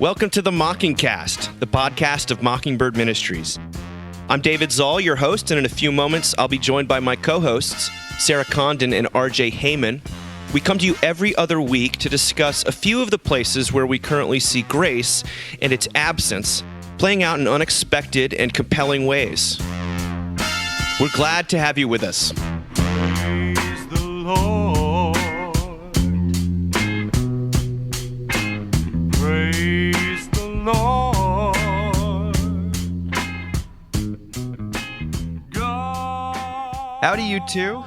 Welcome to the Mockingcast, the podcast of Mockingbird Ministries. I'm David Zoll, your host, and in a few moments, I'll be joined by my co-hosts, Sarah Condon and RJ Heyman. We come to you every other week to discuss a few of the places where we currently see grace and its absence playing out in unexpected and compelling ways. We're glad to have you with us. Praise the Lord. Praise the Lord. God. Howdy, you two.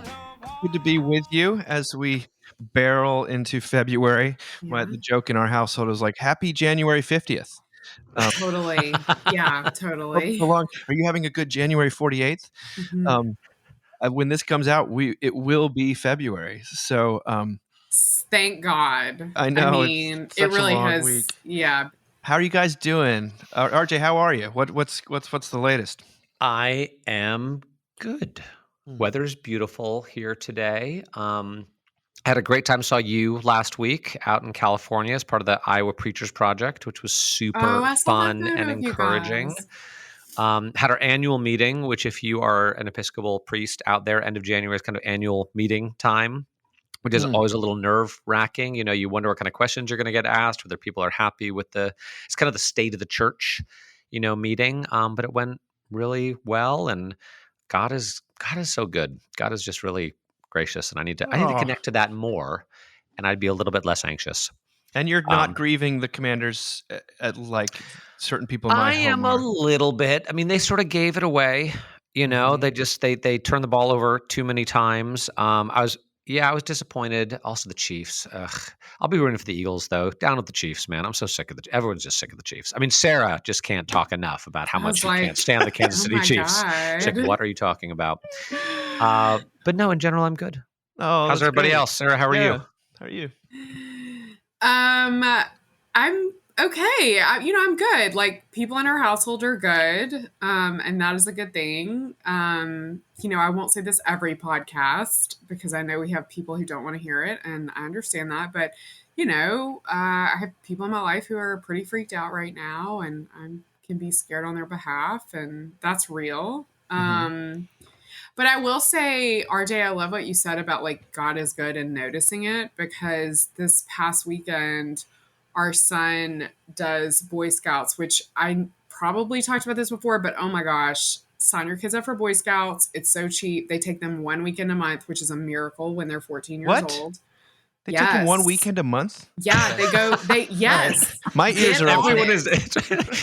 Good to be with you as we barrel into February. Yeah. The joke in our household is like, Happy January 50th. Totally. Yeah, totally. Are you having a good January 48th? Mhm. When this comes out, it will be February. So Thank God. I know, it's mean, such it really a long has. week. Yeah. How are you guys doing? RJ, how are you? What's the latest? I am good. Weather's beautiful here today. Had a great time. Saw you last week out in California as part of the Iowa Preachers Project, which was super I saw that fun photo and of you encouraging. guys. Had our annual meeting, which if you are an Episcopal priest out there, end of January is kind of annual meeting time, which is always a little nerve wracking. You know, you wonder what kind of questions you're going to get asked, whether people are happy with it's kind of the state of the church, meeting. But it went really well, and God is so good. God is just really gracious, and I need to connect to that more, and I'd be a little bit less anxious. And you're not grieving the Commanders at like certain people in my home. I am a little bit. I mean, they sort of gave it away. They turned the ball over too many times. I was disappointed. Also, the Chiefs. I'll be rooting for the Eagles, though. Down with the Chiefs, man. I'm so sick of everyone's just sick of the Chiefs. I mean, Sarah just can't talk enough about how much she can't stand the Kansas City Chiefs. She's like, what are you talking about? But no, in general, I'm good. Oh, how's everybody else? Sarah, how are you? How are you? I'm okay. I'm good. Like, people in our household are good. And that is a good thing. I won't say this every podcast because I know we have people who don't want to hear it, and I understand that. But, I have people in my life who are pretty freaked out right now, and I can be scared on their behalf, and that's real. But I will say, RJ, I love what you said about like God is good and noticing it, because this past weekend, our son does Boy Scouts, which I probably talked about this before, but oh my gosh, sign your kids up for Boy Scouts. It's so cheap. They take them 1 weekend a month, which is a miracle when they're 14 years old. They take them 1 weekend a month? Yeah, yes. My ears are open.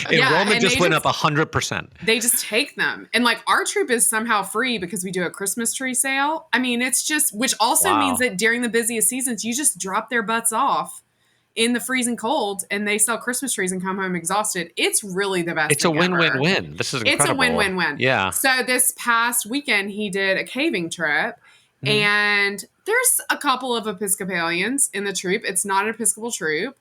Enrollment just went up 100%. They just take them. And like, our troop is somehow free because we do a Christmas tree sale. I mean, it's just, which also means that during the busiest seasons, you just drop their butts off in the freezing cold and they sell Christmas trees and come home exhausted. It's really the best. It's a win-win-win. This is incredible. It's a win-win-win. Yeah. So this past weekend, he did a caving trip. And there's a couple of Episcopalians in the troop. It's not an Episcopal troop.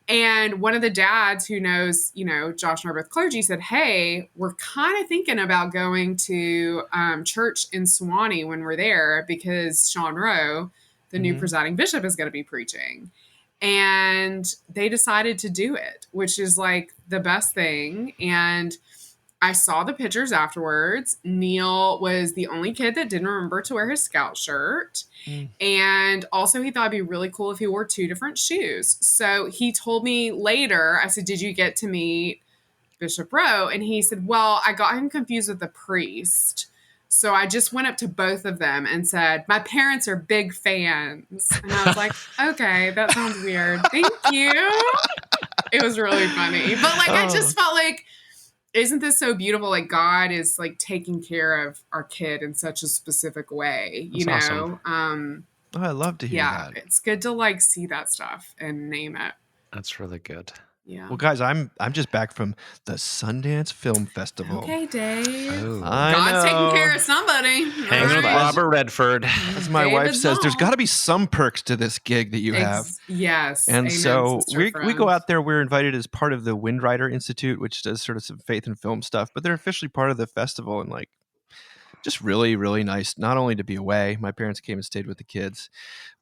And one of the dads who knows, Josh and I are both clergy, said, hey, we're kind of thinking about going to church in Sewanee when we're there, because Sean Rowe, the new presiding bishop, is going to be preaching. And they decided to do it, which is like the best thing. And I saw the pictures afterwards. Neil was the only kid that didn't remember to wear his scout shirt. And also he thought it'd be really cool if he wore 2 different shoes. So he told me later, I said, did you get to meet Bishop Rowe? And he said, well, I got him confused with the priest. So I just went up to both of them and said, my parents are big fans. And I was like, okay, that sounds weird. Thank you. It was really funny. But like, I just felt like, isn't this so beautiful? Like, God is like taking care of our kid in such a specific way, That's awesome. I love to hear that. Yeah, it's good to like see that stuff and name it. That's really good. Yeah. Well, guys, I'm just back from the Sundance Film Festival. Okay, Dave. Oh. God's taking care of somebody. Hanging with Robert Redford. As my wife says, there's got to be some perks to this gig that you have. Yes. And Amen, so we friend. go out there. We're invited as part of the Windwriter Institute, which does sort of some faith and film stuff, but they're officially part of the festival, and like just really, really nice, not only to be away. My parents came and stayed with the kids,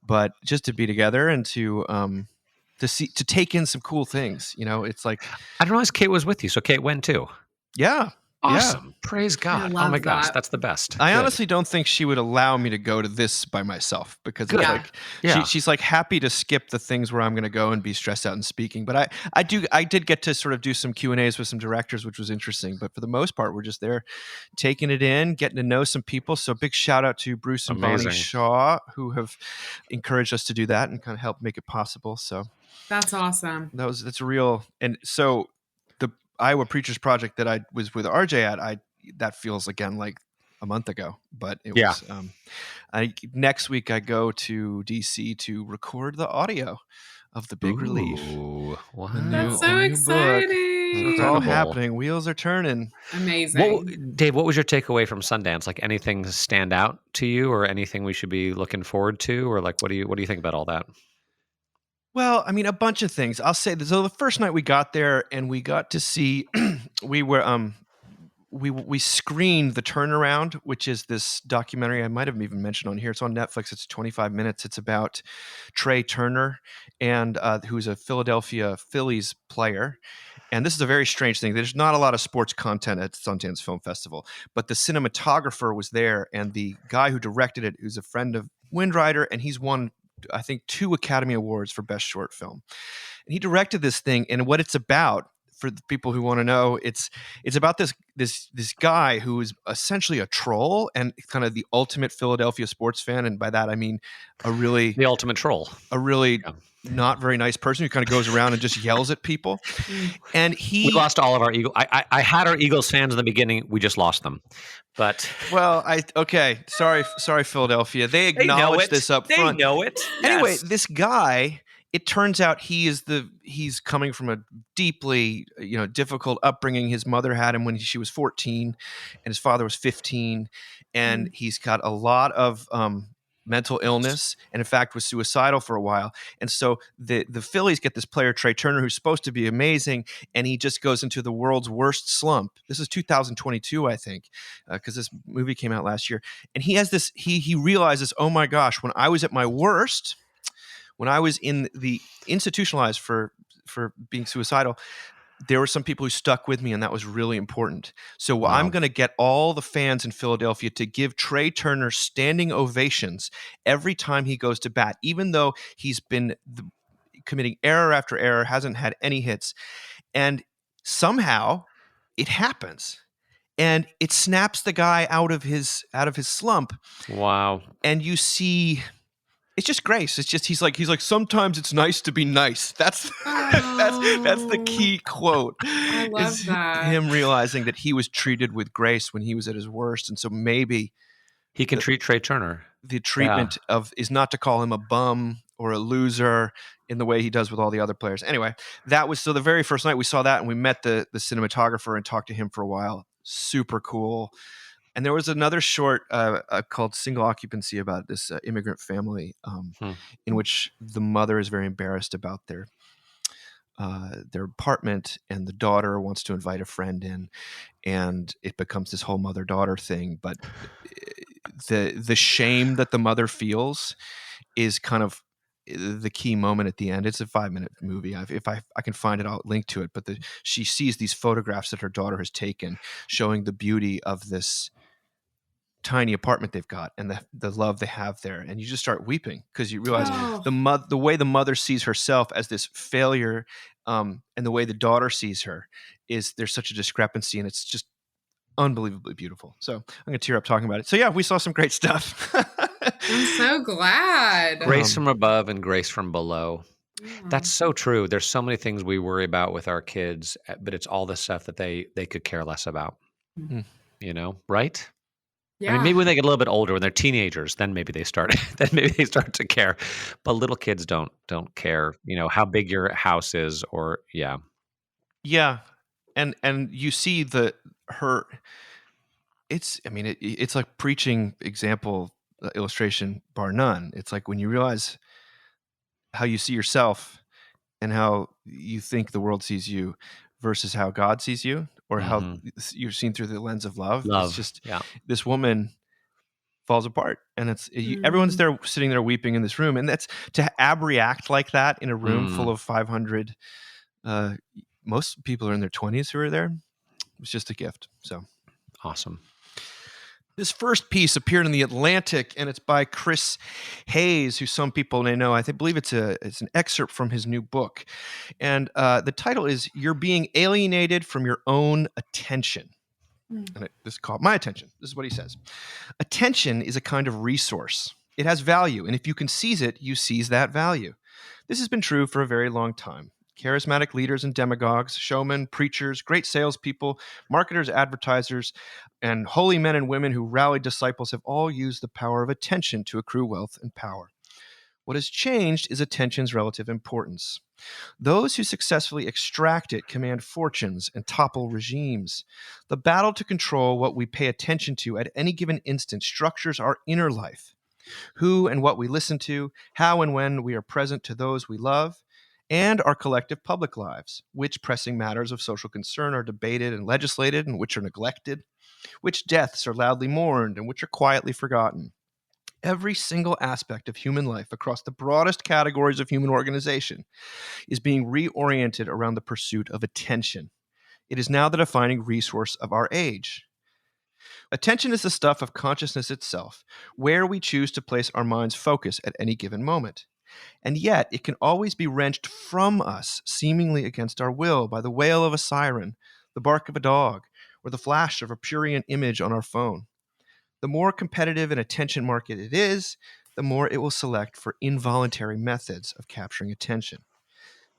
but just to be together and to to take in some cool things. It's like, I don't realize Kate was with you, so Kate went too. yeah. Awesome. Praise God. Oh love my gosh, that. that's the best. I Good. honestly don't think she would allow me to go to this by myself because it's Yeah. like Yeah. she's like happy to skip the things where I'm going to go and be stressed out and speaking. But I did get to sort of do some Q&As with some directors, which was interesting. But for the most part, we're just there taking it in, getting to know some people. So big shout out to Bruce and Bonnie Amazing. Shaw, who have encouraged us to do that and kind of help make it possible. So That's awesome. that's real. And so the Iowa Preachers Project that I was with RJ at, that feels again like a month ago, but it Yeah. was next week I go to DC to record the audio of the big relief. Ooh, wow. That's so new book. exciting. So it's all Incredible. happening. Wheels are turning. Amazing. Dave, what was your takeaway from Sundance? Like anything stand out to you, or anything we should be looking forward to, or like what do you think about all that? Well, I mean, a bunch of things. I'll say this. So the first night we got there and we got to see, we screened The Turnaround, which is this documentary I might have even mentioned on here. It's on Netflix. It's 25 minutes. It's about Trey Turner, and who's a Philadelphia Phillies player. And this is a very strange thing. There's not a lot of sports content at Sundance Film Festival, but the cinematographer was there, and the guy who directed it, who's a friend of Windrider, and he's won, I think, 2 Academy Awards for Best Short Film. And he directed this thing, and what it's about, for the people who want to know, it's about this guy who is essentially a troll and kind of the ultimate Philadelphia sports fan, and by that I mean The ultimate troll. a really not very nice person who kind of goes around and just yells at people. And We lost all of our Eagles. I had our Eagles fans in the beginning. We just lost them. But sorry Philadelphia. They acknowledged this up front. They know it. Anyway, Yes. this guy, it turns out he's coming from a deeply, difficult upbringing. His mother had him when she was 14 and his father was 15, and he's got a lot of mental illness, and in fact was suicidal for a while. And so the Phillies get this player, Trey Turner, who's supposed to be amazing, and he just goes into the world's worst slump. This is 2022, I think, because this movie came out last year. And he has this, he realizes, oh my gosh, when I was at my worst, when I was in the institutionalized for being suicidal, there were some people who stuck with me, and that was really important. So Wow. I'm going to get all the fans in Philadelphia to give Trey Turner standing ovations every time he goes to bat, even though he's been committing error after error, hasn't had any hits. And somehow it happens. And it snaps the guy out of his slump. Wow. And you see, it's just grace. It's just he's like sometimes it's nice to be nice. That's that's the key quote. I love is that. Him realizing that he was treated with grace when he was at his worst, and so maybe He can treat Trey Turner. the treatment is not to call him a bum or a loser in the way he does with all the other players. Anyway, that was so the very first night we saw that, and we met the cinematographer and talked to him for a while. Super cool. And there was another short called Single Occupancy about this immigrant family in which the mother is very embarrassed about their apartment, and the daughter wants to invite a friend in, and it becomes this whole mother-daughter thing. But the shame that the mother feels is kind of the key moment at the end. It's a 5-minute movie. If I can find it, I'll link to it. But she sees these photographs that her daughter has taken showing the beauty of this tiny apartment they've got and the love they have there, and you just start weeping because you realize the way the mother sees herself as this failure, and the way the daughter sees her there's such a discrepancy, and it's just unbelievably beautiful. So I'm gonna tear up talking about it. So yeah, we saw some great stuff. I'm so glad. Grace from above and grace from below. Yeah. That's so true. There's so many things we worry about with our kids, but it's all the stuff that they could care less about. Right? Yeah. I mean, maybe when they get a little bit older, when they're teenagers, then maybe they start to care. But little kids don't care, how big your house is, or Yeah. And you see it's like preaching example, illustration bar none. It's like when you realize how you see yourself and how you think the world sees you versus how God sees you, or how you're seen through the lens of love. It's just this woman falls apart, and everyone's there sitting there weeping in this room, and that's to abreact like that in a room full of 500. Most people are in their 20s who are there. It was just a gift. So Awesome. this first piece appeared in The Atlantic, and it's by Chris Hayes, who some people may know. I believe it's an excerpt from his new book, and the title is "You're Being Alienated from Your Own Attention." And this caught my attention. This is what he says. Attention is a kind of resource. It has value, and if you can seize it, you seize that value. This has been true for a very long time. Charismatic leaders and demagogues, showmen, preachers, great salespeople, marketers, advertisers, and holy men and women who rallied disciples have all used the power of attention to accrue wealth and power. What has changed is attention's relative importance. Those who successfully extract it command fortunes and topple regimes. The battle to control what we pay attention to at any given instant structures our inner life. Who and what we listen to, how and when we are present to those we love, and our collective public lives, which pressing matters of social concern are debated and legislated and which are neglected, which deaths are loudly mourned and which are quietly forgotten. Every single aspect of human life across the broadest categories of human organization is being reoriented around the pursuit of attention. It is now the defining resource of our age. Attention is the stuff of consciousness itself, where we choose to place our mind's focus at any given moment. And yet, it can always be wrenched from us, seemingly against our will, by the wail of a siren, the bark of a dog, or the flash of a prurient image on our phone. The more competitive an attention market it is, the more it will select for involuntary methods of capturing attention.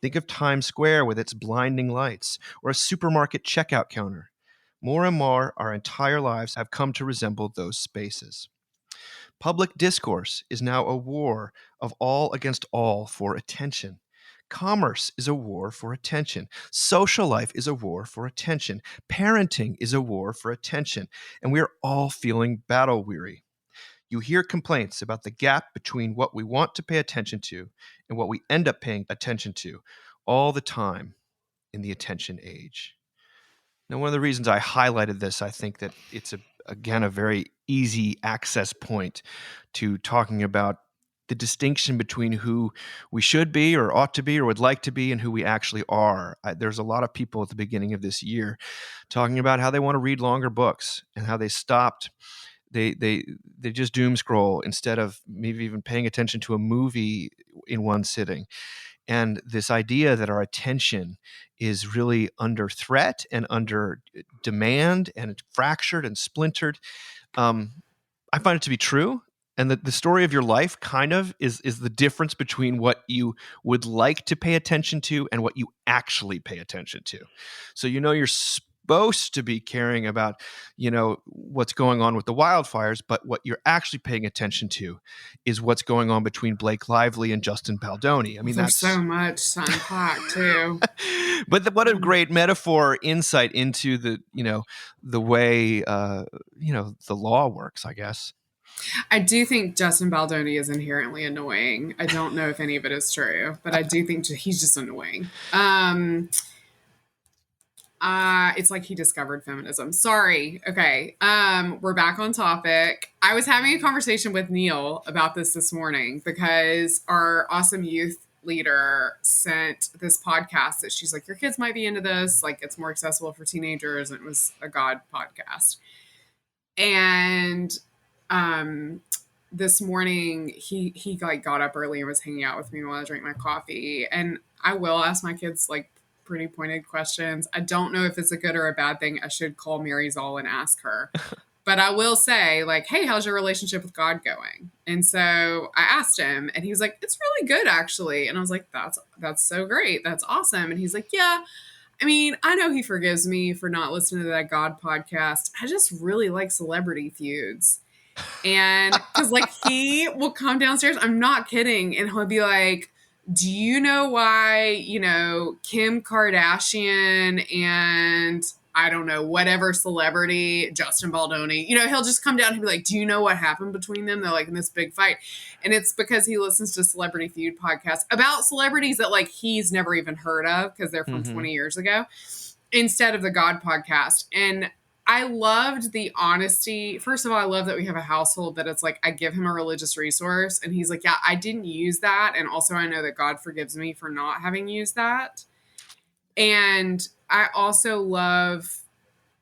Think of Times Square with its blinding lights, or a supermarket checkout counter. More and more, our entire lives have come to resemble those spaces. Public discourse is now a war of all against all for attention. Commerce is a war for attention. Social life is a war for attention. Parenting is a war for attention. And we are all feeling battle weary. You hear complaints about the gap between what we want to pay attention to and what we end up paying attention to all the time in the attention age. Now, one of the reasons I highlighted this, I think that it's, again, a very easy access point to talking about the distinction between who we should be or ought to be or would like to be and who we actually are. There's a lot of people at the beginning of this year talking about how they want to read longer books and how they stopped. They just doom scroll instead of maybe even paying attention to a movie in one sitting. And this idea that our attention is really under threat and under demand and it's fractured and splintered, I find it to be true. And the story of your life kind of is the difference between what you would like to pay attention to and what you actually pay attention to. So you're supposed to be caring about, what's going on with the wildfires, but what you're actually paying attention to is what's going on between Blake Lively and Justin Baldoni. I mean, there's so much to unpack too. But what a great metaphor, insight into the way, the law works, I guess. I do think Justin Baldoni is inherently annoying. I don't know if any of it is true, but I do think he's just annoying. It's like he discovered feminism. Sorry. Okay. We're back on topic. I was having a conversation with Neil about this morning because our awesome youth leader sent this podcast that she's like, your kids might be into this. Like, it's more accessible for teenagers. And it was a God podcast. And this morning he got up early and was hanging out with me while I drank my coffee. And I will ask my kids like pretty pointed questions. I don't know if it's a good or a bad thing. I should call Mary Zoll and ask her. But I will say, like, hey, how's your relationship with God going? And so I asked him, and he was like, it's really good, actually. And I was like, that's so great. That's awesome. And he's like, yeah, I mean, I know he forgives me for not listening to that God podcast. I just really like Celebrity Feuds. And because, like, he will come downstairs. I'm not kidding. And he'll be like, do you know why, Kim Kardashian and I don't know, whatever celebrity, Justin Baldoni, he'll just come down and be like, do you know what happened between them? They're like in this big fight. And it's because he listens to Celebrity Feud podcasts about celebrities that like he's never even heard of because they're from 20 years ago instead of the God podcast. And I loved the honesty. First of all, I love that we have a household that it's like I give him a religious resource and he's like, yeah, I didn't use that. And also I know that God forgives me for not having used that. And I also love,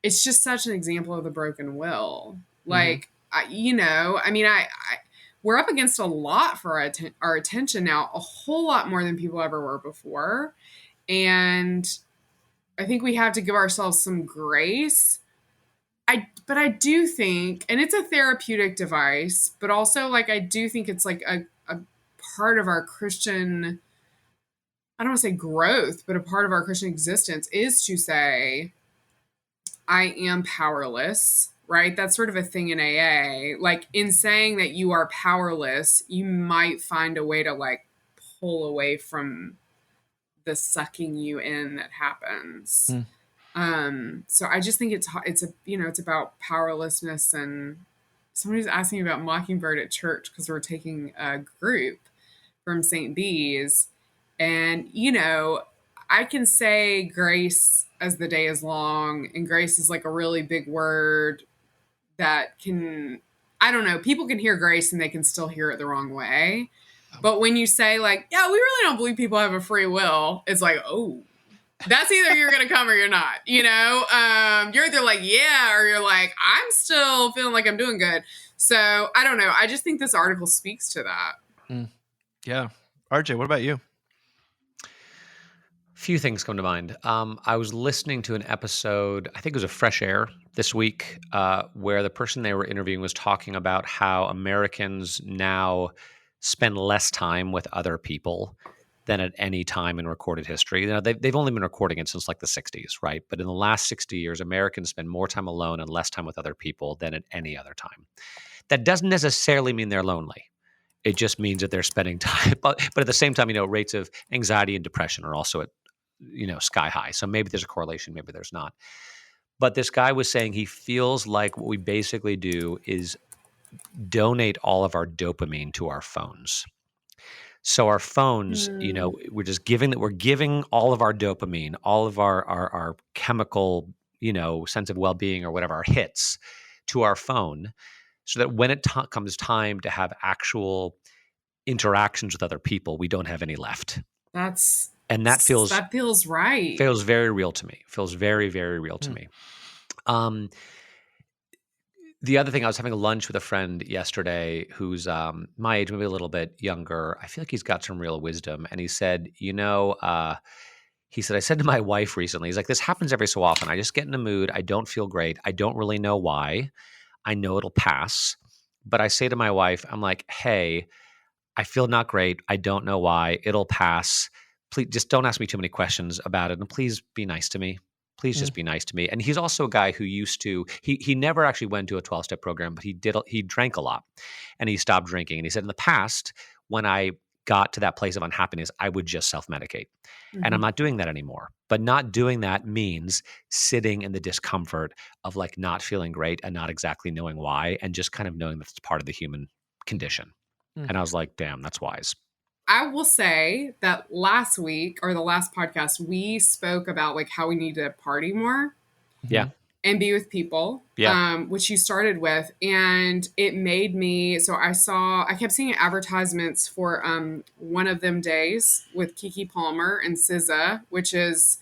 it's just such an example of the broken will. Like, we're up against a lot for our attention now, a whole lot more than people ever were before. And I think we have to give ourselves some grace. But I do think, and it's a therapeutic device, but also like I do think it's like a part of our Christian, I don't want to say growth, but a part of our Christian existence is to say, I am powerless, right? That's sort of a thing in AA. Like in saying that you are powerless, you might find a way to like pull away from the sucking you in that happens. So I just think it's about powerlessness. And somebody's asking me about Mockingbird at church because we're taking a group from St. B's, and I can say grace as the day is long, and grace is like a really big word that can, I don't know, people can hear grace and they can still hear it the wrong way. But when you say like, yeah, we really don't believe people have a free will, it's like, oh, that's either you're going to come or you're not, you're either like, yeah, or you're like, I'm still feeling like I'm doing good. So I don't know. I just think this article speaks to that. Yeah. RJ, what about you? Few things come to mind. I was listening to an episode, I think it was a Fresh Air this week, where the person they were interviewing was talking about how Americans now spend less time with other people than at any time in recorded history. They've only been recording it since like the 60s, right? But in the last 60 years, Americans spend more time alone and less time with other people than at any other time. That doesn't necessarily mean they're lonely. It just means that they're spending time. But at the same time, rates of anxiety and depression are also at sky high. So maybe there's a correlation, maybe there's not. But this guy was saying he feels like what we basically do is donate all of our dopamine to our phones. So our phones, we're giving all of our dopamine, all of our chemical, sense of well-being or whatever, our hits to our phone, so that when it comes time to have actual interactions with other people, we don't have any left. That feels right. Feels very real to me. Feels very, very real to me. The other thing, I was having lunch with a friend yesterday who's my age, maybe a little bit younger. I feel like he's got some real wisdom. And he said, I said to my wife recently, he's like, this happens every so often. I just get in a mood. I don't feel great. I don't really know why. I know it'll pass. But I say to my wife, I'm like, hey, I feel not great. I don't know why. It'll pass. Please just don't ask me too many questions about it. And please be nice to me. Please just be nice to me. And he's also a guy who used to, he never actually went to a 12-step program, but he drank a lot and he stopped drinking. And he said in the past, when I got to that place of unhappiness, I would just self-medicate. And I'm not doing that anymore. But not doing that means sitting in the discomfort of like not feeling great and not exactly knowing why, and just kind of knowing that it's part of the human condition. And I was like, damn, that's wise. I will say that last week or the last podcast, we spoke about like how we need to party more. Yeah. And be with people. Yeah. Which you started with. And it made me, so I kept seeing advertisements for One of Them Days with Keke Palmer and SZA, which is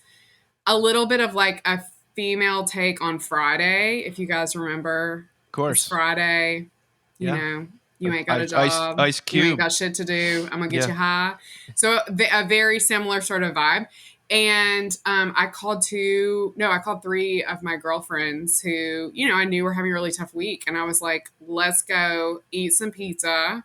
a little bit of like a female take on Friday, if you guys remember. Of course. It's Friday, you ain't got a job. Ice Cube. You ain't got shit to do. I'm going to get you high. So a very similar sort of vibe. And I called 3 of my girlfriends who, I knew were having a really tough week. And I was like, let's go eat some pizza,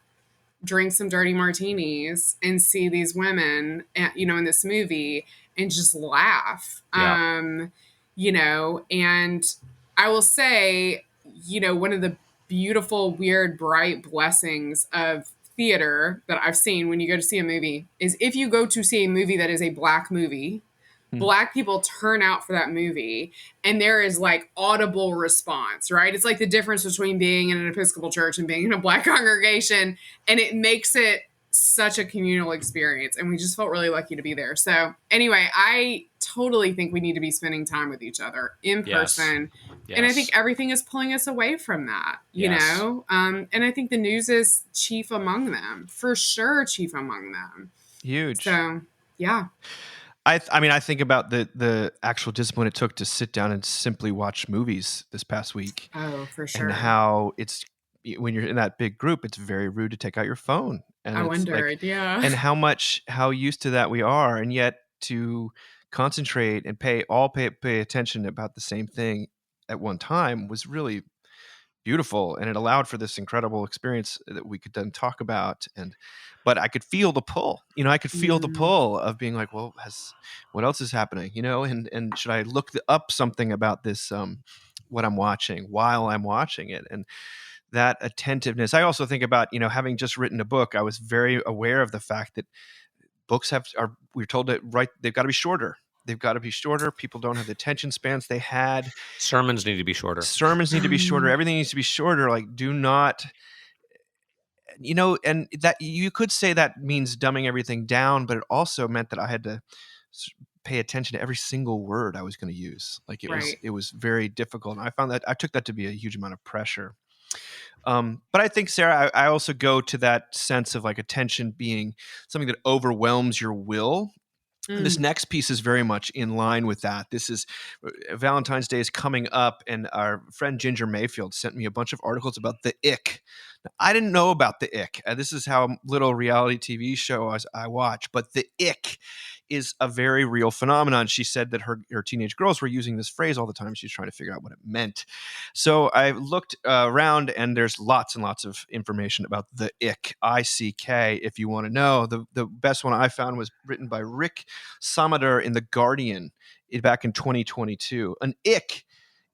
drink some dirty martinis, and see these women, in this movie and just laugh. Yeah. And I will say, one of the beautiful, weird, bright blessings of theater that I've seen when you go to see a movie is if you go to see a movie that is a Black movie, Black people turn out for that movie and there is like audible response, right? It's like the difference between being in an Episcopal church and being in a Black congregation, and it makes it such a communal experience, and we just felt really lucky to be there. So anyway, I totally think we need to be spending time with each other in person, And I think everything is pulling us away from that, you know? And I think the news is chief among them, for sure, chief among them. Huge. So, yeah. I mean, I think about the actual discipline it took to sit down and simply watch movies this past week. Oh, for sure. And how it's, when you're in that big group, it's very rude to take out your phone. And I it's wondered, and how used to that we are. And yet to concentrate and pay attention about the same thing at one time was really beautiful, and it allowed for this incredible experience that we could then talk about. But I could feel the pull, I could feel the pull of being like, well, what else is happening, and should I look up something about this, what I'm watching while I'm watching it? And that attentiveness. I also think about, having just written a book, I was very aware of the fact that books we're told that they've got to be shorter. They've got to be shorter. People don't have the attention spans they had. Sermons need to be shorter. Everything needs to be shorter. Like, do not, and that you could say that means dumbing everything down, but it also meant that I had to pay attention to every single word I was going to use. Like it was very difficult. And I found that I took that to be a huge amount of pressure. But I think, Sarah, I also go to that sense of like attention being something that overwhelms your will. This next piece is very much in line with that. This is Valentine's Day is coming up, and our friend Ginger Mayfield sent me a bunch of articles about the ick. Now, I didn't know about the ick. This is how little reality TV show I watch, but the ick is a very real phenomenon. She said that her teenage girls were using this phrase all the time. She's trying to figure out what it meant. So I looked around, and there's lots and lots of information about the ick, I-C-K, if you want to know. The best one I found was written by Rick Samador in The Guardian back in 2022. An ick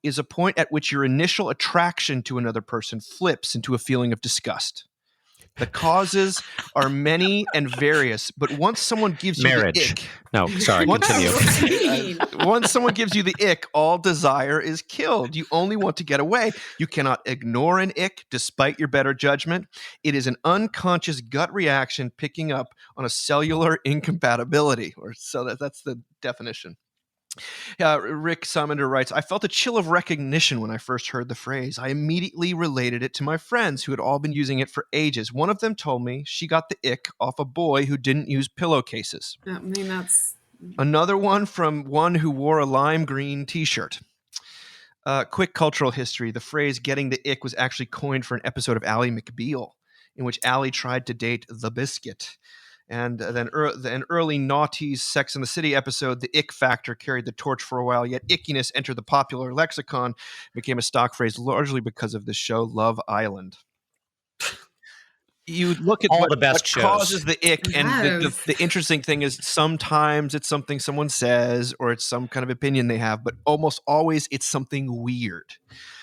is a point at which your initial attraction to another person flips into a feeling of disgust. The causes are many and various, but once someone gives you the ick... No, sorry, continue. Once someone gives you the ick, all desire is killed. You only want to get away. You cannot ignore an ick despite your better judgment. It is an unconscious gut reaction picking up on a cellular incompatibility. That's the definition. Rick Samador writes, I felt a chill of recognition when I first heard the phrase. I immediately related it to my friends who had all been using it for ages. One of them told me she got the ick off a boy who didn't use pillowcases. I mean, that's... Another one from one who wore a lime green t-shirt. Quick cultural history. The phrase getting the ick was actually coined for an episode of Ally McBeal, in which Ally tried to date the Biscuit. And then an early noughties Sex and the City episode, the ick factor carried the torch for a while, yet ickiness entered the popular lexicon, became a stock phrase largely because of the show Love Island. You look at all the best what shows. Causes the ick, and the interesting thing is sometimes it's something someone says or it's some kind of opinion they have, but almost always it's something weird.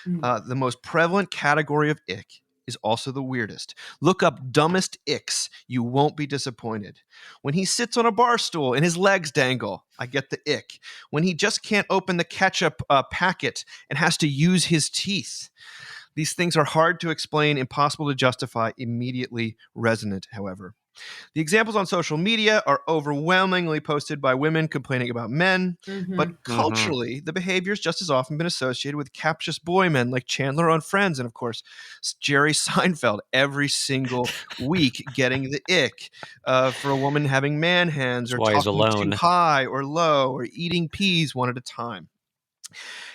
The most prevalent category of ick is also the weirdest. Look up dumbest icks. You won't be disappointed. When he sits on a bar stool and his legs dangle, I get the ick. When he just can't open the ketchup packet and has to use his teeth. These things are hard to explain, impossible to justify, immediately resonant, however. The examples on social media are overwhelmingly posted by women complaining about men, but culturally, the behavior's just as often been associated with captious boy men like Chandler on Friends, and of course, Jerry Seinfeld every single week getting the ick for a woman having man hands or talking too high or low or eating peas one at a time.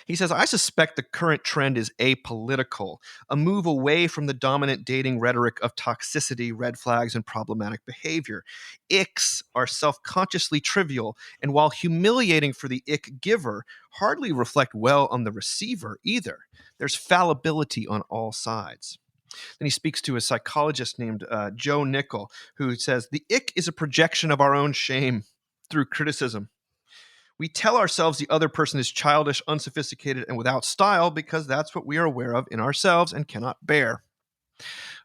He says, I suspect the current trend is apolitical, a move away from the dominant dating rhetoric of toxicity, red flags, and problematic behavior. Icks are self-consciously trivial, and while humiliating for the ick giver, hardly reflect well on the receiver either. There's fallibility on all sides. Then he speaks to a psychologist named Joe Nickell, who says, the ick is a projection of our own shame through criticism. We tell ourselves the other person is childish, unsophisticated, and without style because that's what we are aware of in ourselves and cannot bear.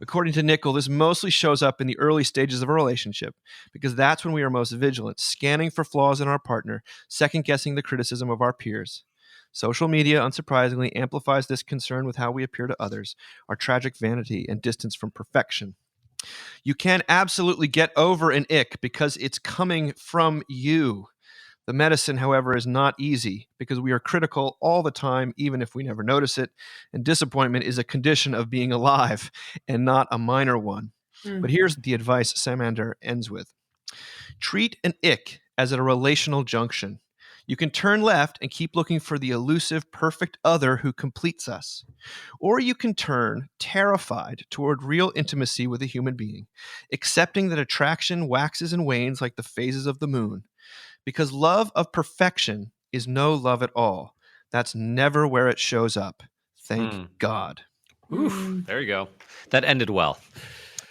According to Nickell, this mostly shows up in the early stages of a relationship because that's when we are most vigilant, scanning for flaws in our partner, second-guessing the criticism of our peers. Social media, unsurprisingly, amplifies this concern with how we appear to others, our tragic vanity and distance from perfection. You can absolutely get over an ick because it's coming from you. The medicine, however, is not easy because we are critical all the time, even if we never notice it. And disappointment is a condition of being alive and not a minor one. But here's the advice Samander ends with. Treat an ick as a relational junction. You can turn left and keep looking for the elusive, perfect other who completes us. Or you can turn terrified toward real intimacy with a human being, accepting that attraction waxes and wanes like the phases of the moon. Because love of perfection is no love at all. That's never where it shows up. Thank God. Oof, there you go. That ended well.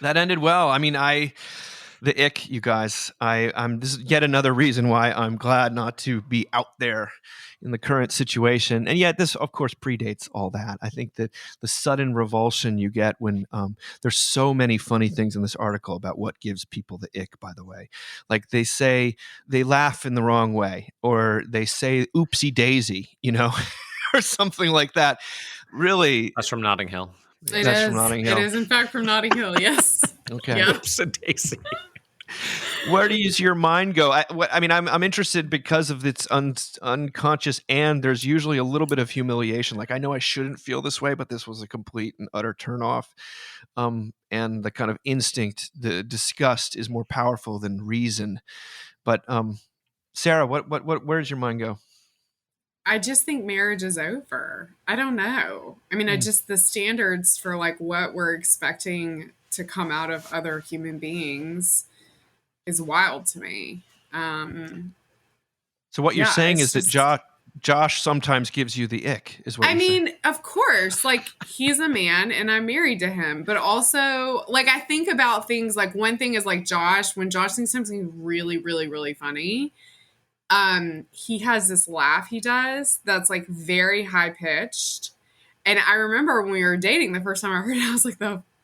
That ended well. I mean, the ick, you guys. This is yet another reason why I'm glad not to be out there in the current situation. And yet, this, of course, predates all that. I think that the sudden revulsion you get when there's so many funny things in this article about what gives people the ick, by the way. Like they say they laugh in the wrong way, or they say oopsie daisy, or something like that. Really. That's from Notting Hill. That's from Notting Hill. It is, in fact, from Notting Hill, yes. Okay. Yep. Oops a daisy. Where does your mind go? I'm interested because of its unconscious, and there's usually a little bit of humiliation. Like, I know I shouldn't feel this way, but this was a complete and utter turnoff. And the kind of instinct, the disgust, is more powerful than reason. But Sarah, where does your mind go? I just think marriage is over. I don't know. I mean, the standards for like what we're expecting to come out of other human beings is wild to me. So what you're saying is that Josh sometimes gives you the ick, is what I you're mean, saying. of course, like he's a man and I'm married to him, but also like I think about things like one thing is like Josh, when Josh thinks something really, really, really funny, he has this laugh he does that's like very high pitched. And I remember when we were dating the first time I heard it, I was like,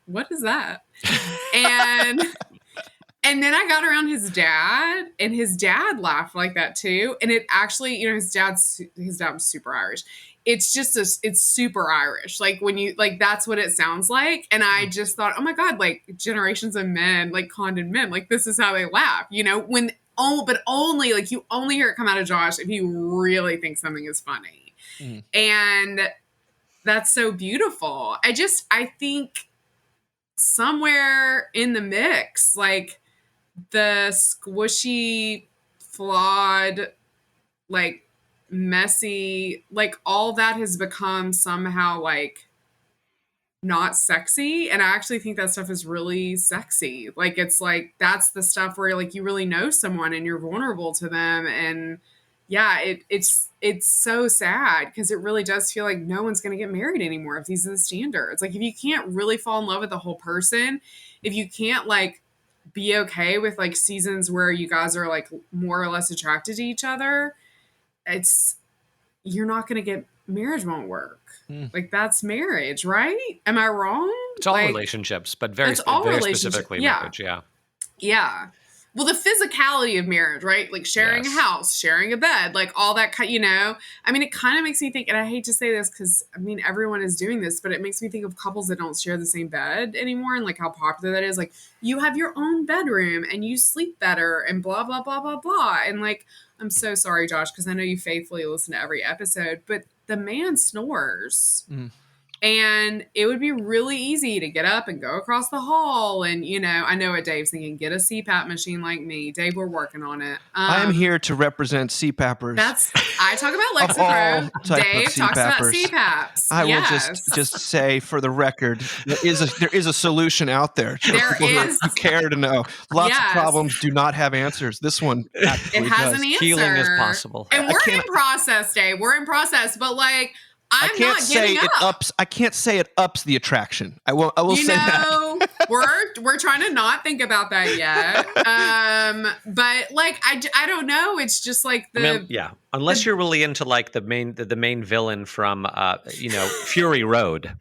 what is that? And then I got around his dad, and his dad laughed like that too. And it actually, his dad was super Irish. It's just it's super Irish. Like when you that's what it sounds like. And I just thought, oh my God, like generations of men, like condoned men, like this is how they laugh. But only like you only hear it come out of Josh if he really thinks something is funny. And that's so beautiful. I think somewhere in the mix, like the squishy, flawed, like messy, like all that has become somehow like not sexy. And I actually think that stuff is really sexy. Like it's like that's the stuff where like you really know someone and you're vulnerable to them. And yeah, it's so sad because it really does feel like no one's going to get married anymore if these are the standards. Like if you can't really fall in love with the whole person, if you can't like be okay with like seasons where you guys are like more or less attracted to each other, you're not going to get, marriage won't work. Like that's marriage, right? Am I wrong? It's all like, relationships, but very relationships. specifically Yeah. marriage. Yeah. Yeah. Well, the physicality of marriage, right? Like sharing a house, sharing a bed, like all that, I mean, it kind of makes me think, and I hate to say this because, I mean, everyone is doing this, but it makes me think of couples that don't share the same bed anymore and like how popular that is. Like you have your own bedroom and you sleep better and blah, blah, blah, blah, blah. And like, I'm so sorry, Josh, because I know you faithfully listen to every episode, but the man snores. And it would be really easy to get up and go across the hall. And, I know what Dave's thinking, get a CPAP machine like me. Dave, we're working on it. I am here to represent CPAPers. I talk about Lexapro. Dave talks about CPAPs. I will just say for the record, there is a solution out there. There is. Who care to know. Lots of problems do not have answers. This one actually it has does. an answer. Healing is possible. And we're in process, Dave. We're in process. But like, I can't say it ups the attraction. I will say that. we're trying to not think about that yet. But like I don't know. It's just like unless you're really into like the main villain from Fury Road.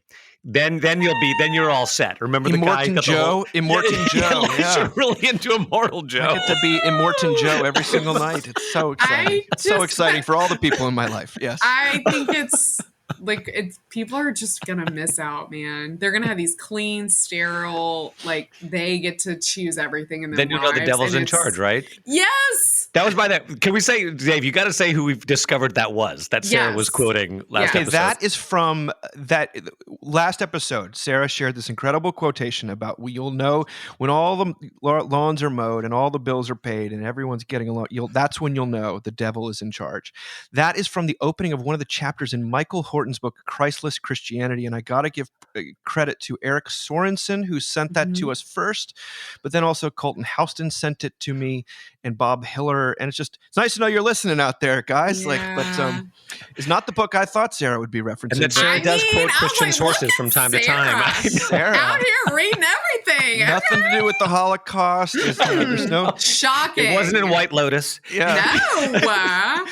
Then you're all set. Remember Immortan the guy? Immortan Joe. Yeah. You're really into Immortal Joe. I get to be Immortan Joe every single night. It's so exciting. So exciting for all the people in my life. Yes. I think it's like people are just gonna miss out, man. They're gonna have these clean, sterile, like they get to choose everything in their lives. Then you know the devil's in charge, right? Yes. That was by that. Can we say, Dave, you got to say who we've discovered that was, that Sarah was Yes. quoting last Yeah. episode. That is from that last episode. Sarah shared this incredible quotation about you'll know when all the lawns are mowed and all the bills are paid and everyone's getting along. That's when you'll know the devil is in charge. That is from the opening of one of the chapters in Michael Horton's book, Christless Christianity. And I got to give credit to Eric Sorensen, who sent that to us first, but then also Colton Houston sent it to me and Bob Hiller. And it's nice to know you're listening out there, guys. Yeah. It's not the book I thought Sarah would be referencing. And that Sarah I does mean, quote I was Christian like, sources look from at time to time. Sarah. Out here reading everything. Nothing to do with the Holocaust. There's no. Shocking. It wasn't in White Lotus. Yeah. No.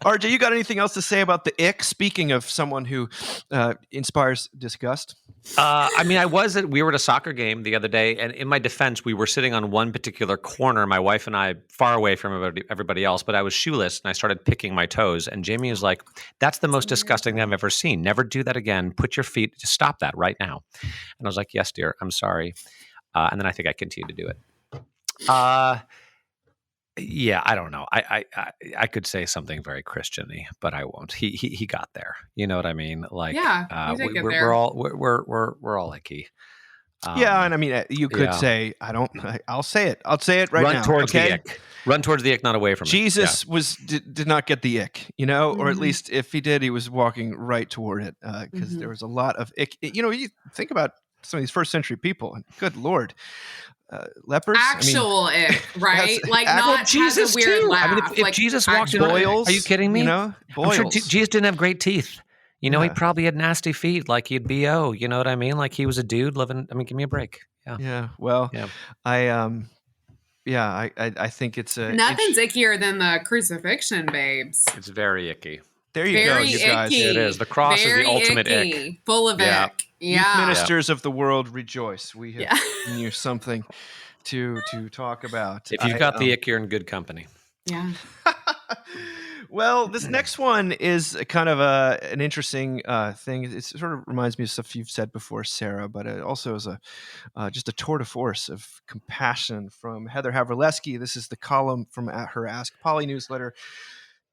RJ, you got anything else to say about the ick? Speaking of someone who inspires disgust. We were at a soccer game the other day, and in my defense, we were sitting on one particular corner, my wife and I, far away from everybody else, but I was shoeless and I started picking my toes. And Jamie was like, that's the most disgusting thing I've ever seen. Never do that again. Put your feet, just stop that right now. And I was like, yes, dear, I'm sorry. And then I think I continued to do it. Yeah, I don't know. I could say something very Christian-y, but I won't. He got there. You know what I mean? Like, Yeah, you did get there. we're all icky. Yeah, and I mean, you could say, I'll say it. I'll say it right now. Run towards okay? the ick. Run towards the ick, not away from Jesus did not get the ick, or at Mhm. least if he did, he was walking right toward it because there was a lot of ick. You think about some of these first century people, and good Lord. Lepers, Actual ick, right? yes, like actual- not Jesus has a weird too. laugh. I mean, if like, Jesus walked in, boils. are you kidding me? Boils. I'm sure Jesus didn't have great teeth. He Yeah. probably had nasty feet, like he'd BO. You know what I mean? Like he was a dude living. I mean, give me a break. Yeah. Yeah. Well, Yeah. I think it's a nothing's ickier than the crucifixion, babes. It's very icky. There you go, Very you guys. icky. It is. The cross is the Very ultimate icky. ick. Full of Yeah. ick. Youth Yeah. ministers of the world, rejoice. We have Yeah. given you something to talk about. If you've got the ick, you're in good company. Yeah. Well, this next one is kind of an interesting thing. It sort of reminds me of stuff you've said before, Sarah, but it also is just a tour de force of compassion from Heather Havrilesky. This is the column from her Ask Polly newsletter.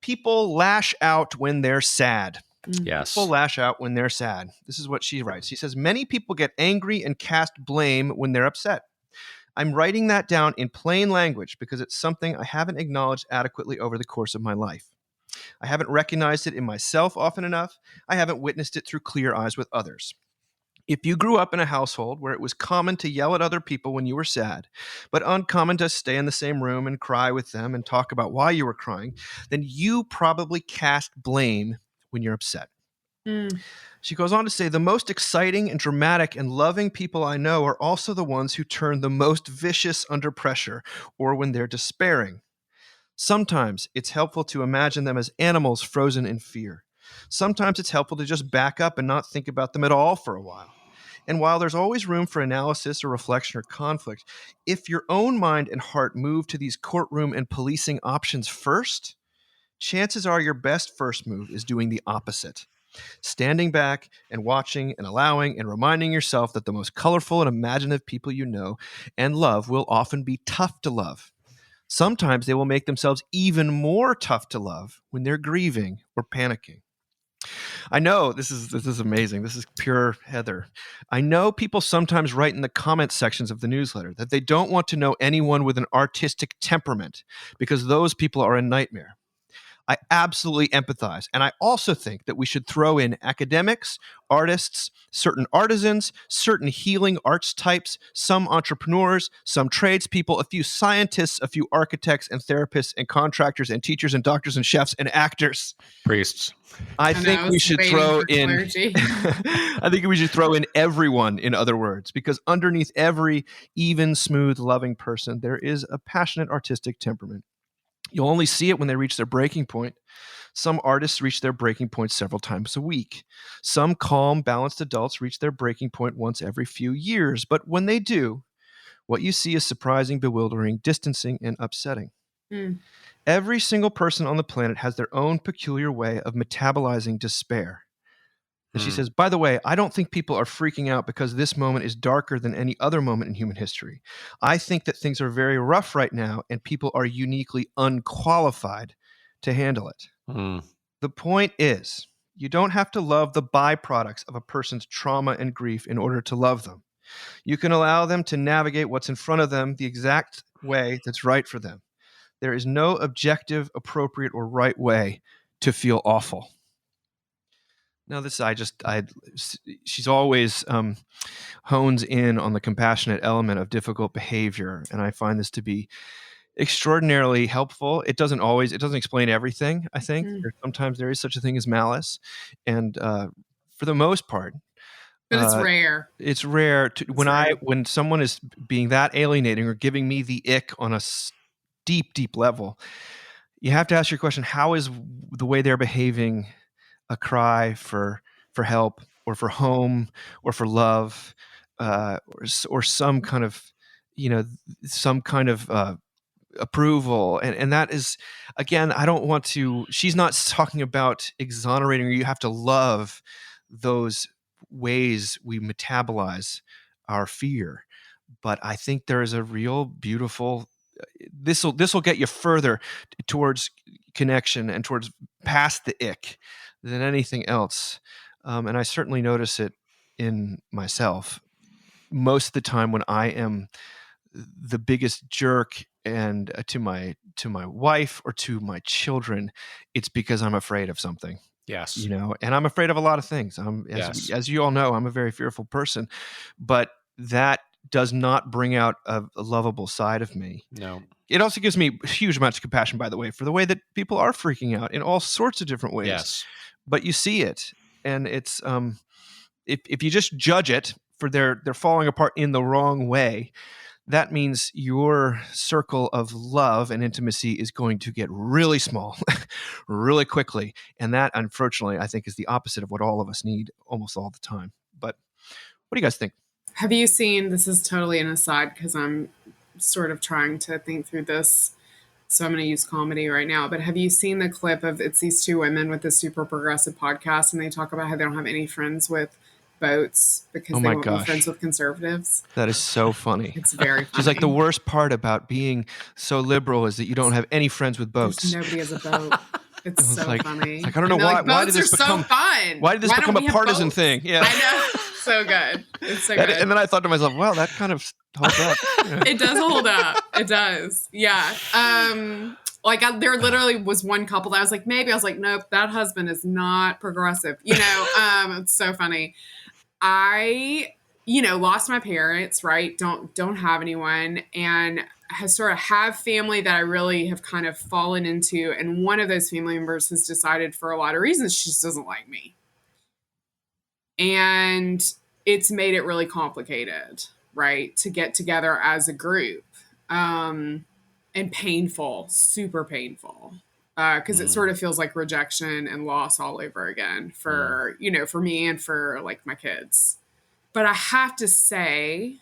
People lash out when they're sad. Yes. People lash out when they're sad. This is what she writes. She says, many people get angry and cast blame when they're upset. I'm writing that down in plain language because it's something I haven't acknowledged adequately over the course of my life. I haven't recognized it in myself often enough. I haven't witnessed it through clear eyes with others. If you grew up in a household where it was common to yell at other people when you were sad, but uncommon to stay in the same room and cry with them and talk about why you were crying, then you probably cast blame when you're upset. She goes on to say, the most exciting and dramatic and loving people I know are also the ones who turn the most vicious under pressure or when they're despairing. Sometimes it's helpful to imagine them as animals frozen in fear. Sometimes it's helpful to just back up and not think about them at all for a while. And while there's always room for analysis or reflection or conflict, if your own mind and heart move to these courtroom and policing options first, chances are your best first move is doing the opposite. Standing back and watching and allowing and reminding yourself that the most colorful and imaginative people you know and love will often be tough to love. Sometimes they will make themselves even more tough to love when they're grieving or panicking. I know this is amazing. This is pure Heather. I know people sometimes write in the comment sections of the newsletter that they don't want to know anyone with an artistic temperament because those people are a nightmare. I absolutely empathize. And I also think that we should throw in academics, artists, certain artisans, certain healing arts types, some entrepreneurs, some tradespeople, a few scientists, a few architects and therapists and contractors and teachers and doctors and chefs and actors. Priests. I think we should throw in clergy. I think we should throw in everyone, in other words, because underneath every even, smooth, loving person, there is a passionate artistic temperament. You'll only see it when they reach their breaking point. Some artists reach their breaking point several times a week. Some calm, balanced adults reach their breaking point once every few years. But when they do, what you see is surprising, bewildering, distancing, and upsetting. Every single person on the planet has their own peculiar way of metabolizing despair. And she says, by the way, I don't think people are freaking out because this moment is darker than any other moment in human history. I think that things are very rough right now and people are uniquely unqualified to handle it. Mm. The point is, you don't have to love the byproducts of a person's trauma and grief in order to love them. You can allow them to navigate what's in front of them the exact way that's right for them. There is no objective, appropriate, or right way to feel awful. Now, she's always hones in on the compassionate element of difficult behavior, and I find this to be extraordinarily helpful. It doesn't explain everything, I think. Sometimes there is such a thing as malice, and for the most part, But it's rare. It's rare when someone is being that alienating or giving me the ick on a deep level. You have to ask your question: how is the way they're behaving a cry for help, or for home, or for love, or some kind of approval? And that is, again, I don't want to. She's not talking about exonerating, or you have to love those ways we metabolize our fear. But I think there is a real beautiful. This will get you further towards connection and towards past the ick than anything else. And I certainly notice it in myself. Most of the time when I am the biggest jerk and to my wife or to my children, it's because I'm afraid of something. Yes. And I'm afraid of a lot of things. As you all know, I'm a very fearful person, but that does not bring out a lovable side of me. No. It also gives me huge amounts of compassion, by the way, for the way that people are freaking out in all sorts of different ways. Yes. But you see it, and it's if you just judge it for they're falling apart in the wrong way, that means your circle of love and intimacy is going to get really small really quickly. And that, unfortunately, I think is the opposite of what all of us need almost all the time. But what do you guys think? Have you seen, this is totally an aside because I'm sort of trying to think through this, so I'm going to use comedy right now, but have you seen the clip of, it's these two women with this super progressive podcast, and they talk about how they don't have any friends with votes because they won't be friends with conservatives? That is so funny. It's very funny. She's like, the worst part about being so liberal is that you don't have any friends with boats. Nobody has a boat. It's so funny. Like, I don't know why. Why did this become so fun? Why did this become a partisan thing? Yeah, I know. So good. It's so good. And then I thought to myself, well, that kind of holds up. Yeah. It does hold up. It does. Yeah. There literally was one couple that I was like, maybe. I was like, nope, that husband is not progressive. It's so funny. I, lost my parents, right? Don't have anyone, and have family that I really have kind of fallen into. And one of those family members has decided, for a lot of reasons, she just doesn't like me. And it's made it really complicated, right? To get together as a group. And painful, super painful. Because it sort of feels like rejection and loss all over again for me and for like my kids. But I have to say,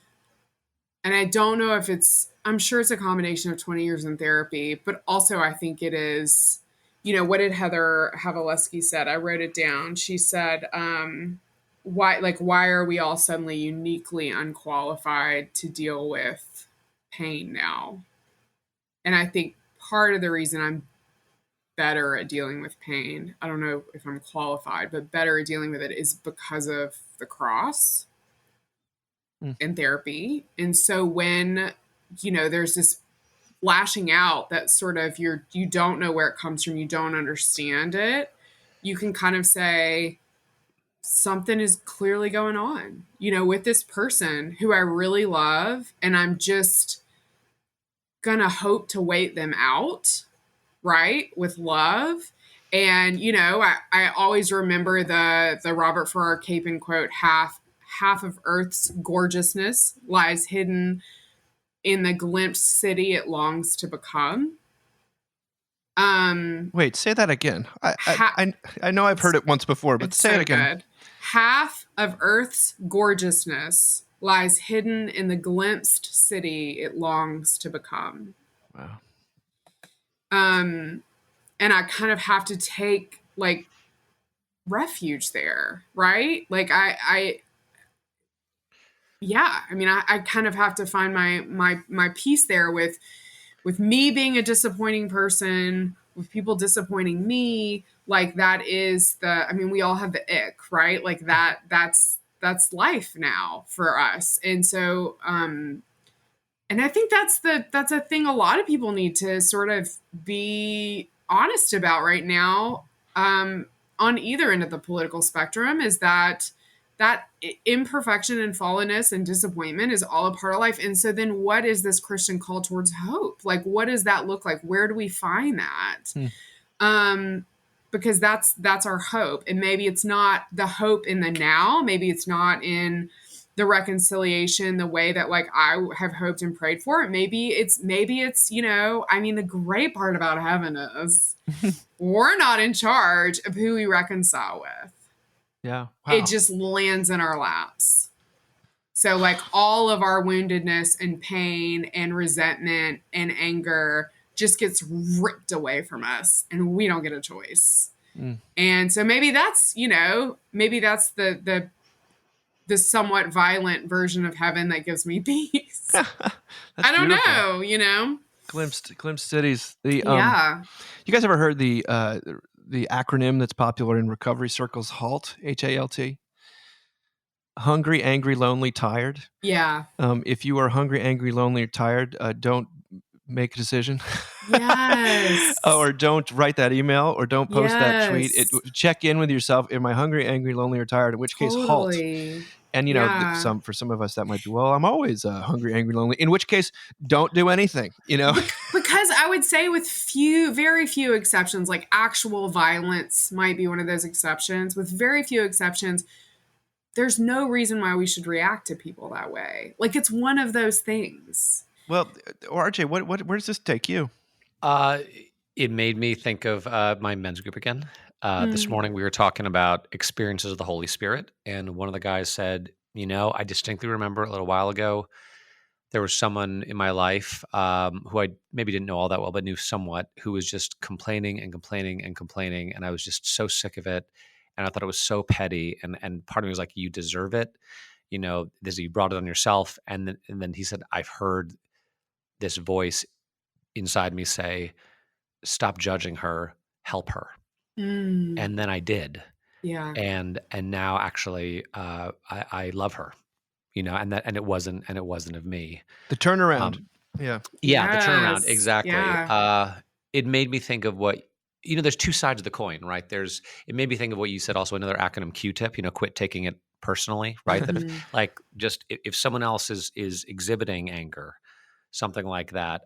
and I don't know if I'm sure it's a combination of 20 years in therapy, but also I think it is, what did Heather Havaleski said? I wrote it down. She said, why are we all suddenly uniquely unqualified to deal with pain now? And I think part of the reason I'm better at dealing with pain, I don't know if I'm qualified, but better at dealing with it, is because of the cross and therapy. And so when, there's this lashing out that sort of you don't know where it comes from, you don't understand it, you can kind of say, something is clearly going on, with this person who I really love, and I'm just gonna hope to wait them out, right, with love. And I always remember the Robert Farrar Capon quote: half of Earth's gorgeousness lies hidden in the glimpsed city it longs to become. Wait, say that again. I know I've heard it once before, but say it again. Good. Half of Earth's gorgeousness lies hidden in the glimpsed city it longs to become. Wow. And I kind of have to take refuge there, right? Like I mean, I kind of have to find my peace there with me being a disappointing person, with people disappointing me. Like that is I mean, we all have the ick, right? Like that's life now for us. And so, and I think that's a thing a lot of people need to sort of be honest about right now, on either end of the political spectrum, is that imperfection and fallenness and disappointment is all a part of life. And so then what is this Christian call towards hope? Like, what does that look like? Where do we find that? Because that's our hope. And maybe it's not the hope in the now. Maybe it's not in the reconciliation, the way that like I have hoped and prayed for it. Maybe it's, I mean, the great part about heaven is we're not in charge of who we reconcile with. Yeah. Wow. It just lands in our laps. So like all of our woundedness and pain and resentment and anger just gets ripped away from us and we don't get a choice. And so maybe that's, the somewhat violent version of heaven that gives me peace. I don't know, Glimpsed cities. Yeah. You guys ever heard the acronym that's popular in recovery circles, HALT, HALT? Hungry, angry, lonely, tired. Yeah. If you are hungry, angry, lonely, or tired, don't make a decision. Yes. Or don't write that email, or don't post that tweet. Yes. Check in with yourself. Am I hungry, angry, lonely, or tired? In which case, HALT. And for some of us that might be, well, I'm always hungry, angry, lonely. In which case, don't do anything. Because I would say with very few exceptions, like actual violence might be one of those exceptions. With very few exceptions, there's no reason why we should react to people that way. Like it's one of those things. Well, RJ, where does this take you? It made me think of my men's group again. This morning we were talking about experiences of the Holy Spirit, and one of the guys said, I distinctly remember a little while ago, there was someone in my life who I maybe didn't know all that well, but knew somewhat, who was just complaining and complaining and complaining, and I was just so sick of it, and I thought it was so petty, and part of me was like, you deserve it, you brought it on yourself, and then he said, I've heard this voice inside me say, stop judging her, help her. And then I did. Yeah. And now actually I love her, and it wasn't of me. The turnaround. Yeah. Yes. The turnaround. Exactly. Yeah. It made me think of what, there's two sides of the coin, right? It made me think of what you said, also another acronym, Q-tip, quit taking it personally, right? That if someone else is exhibiting anger, something like that,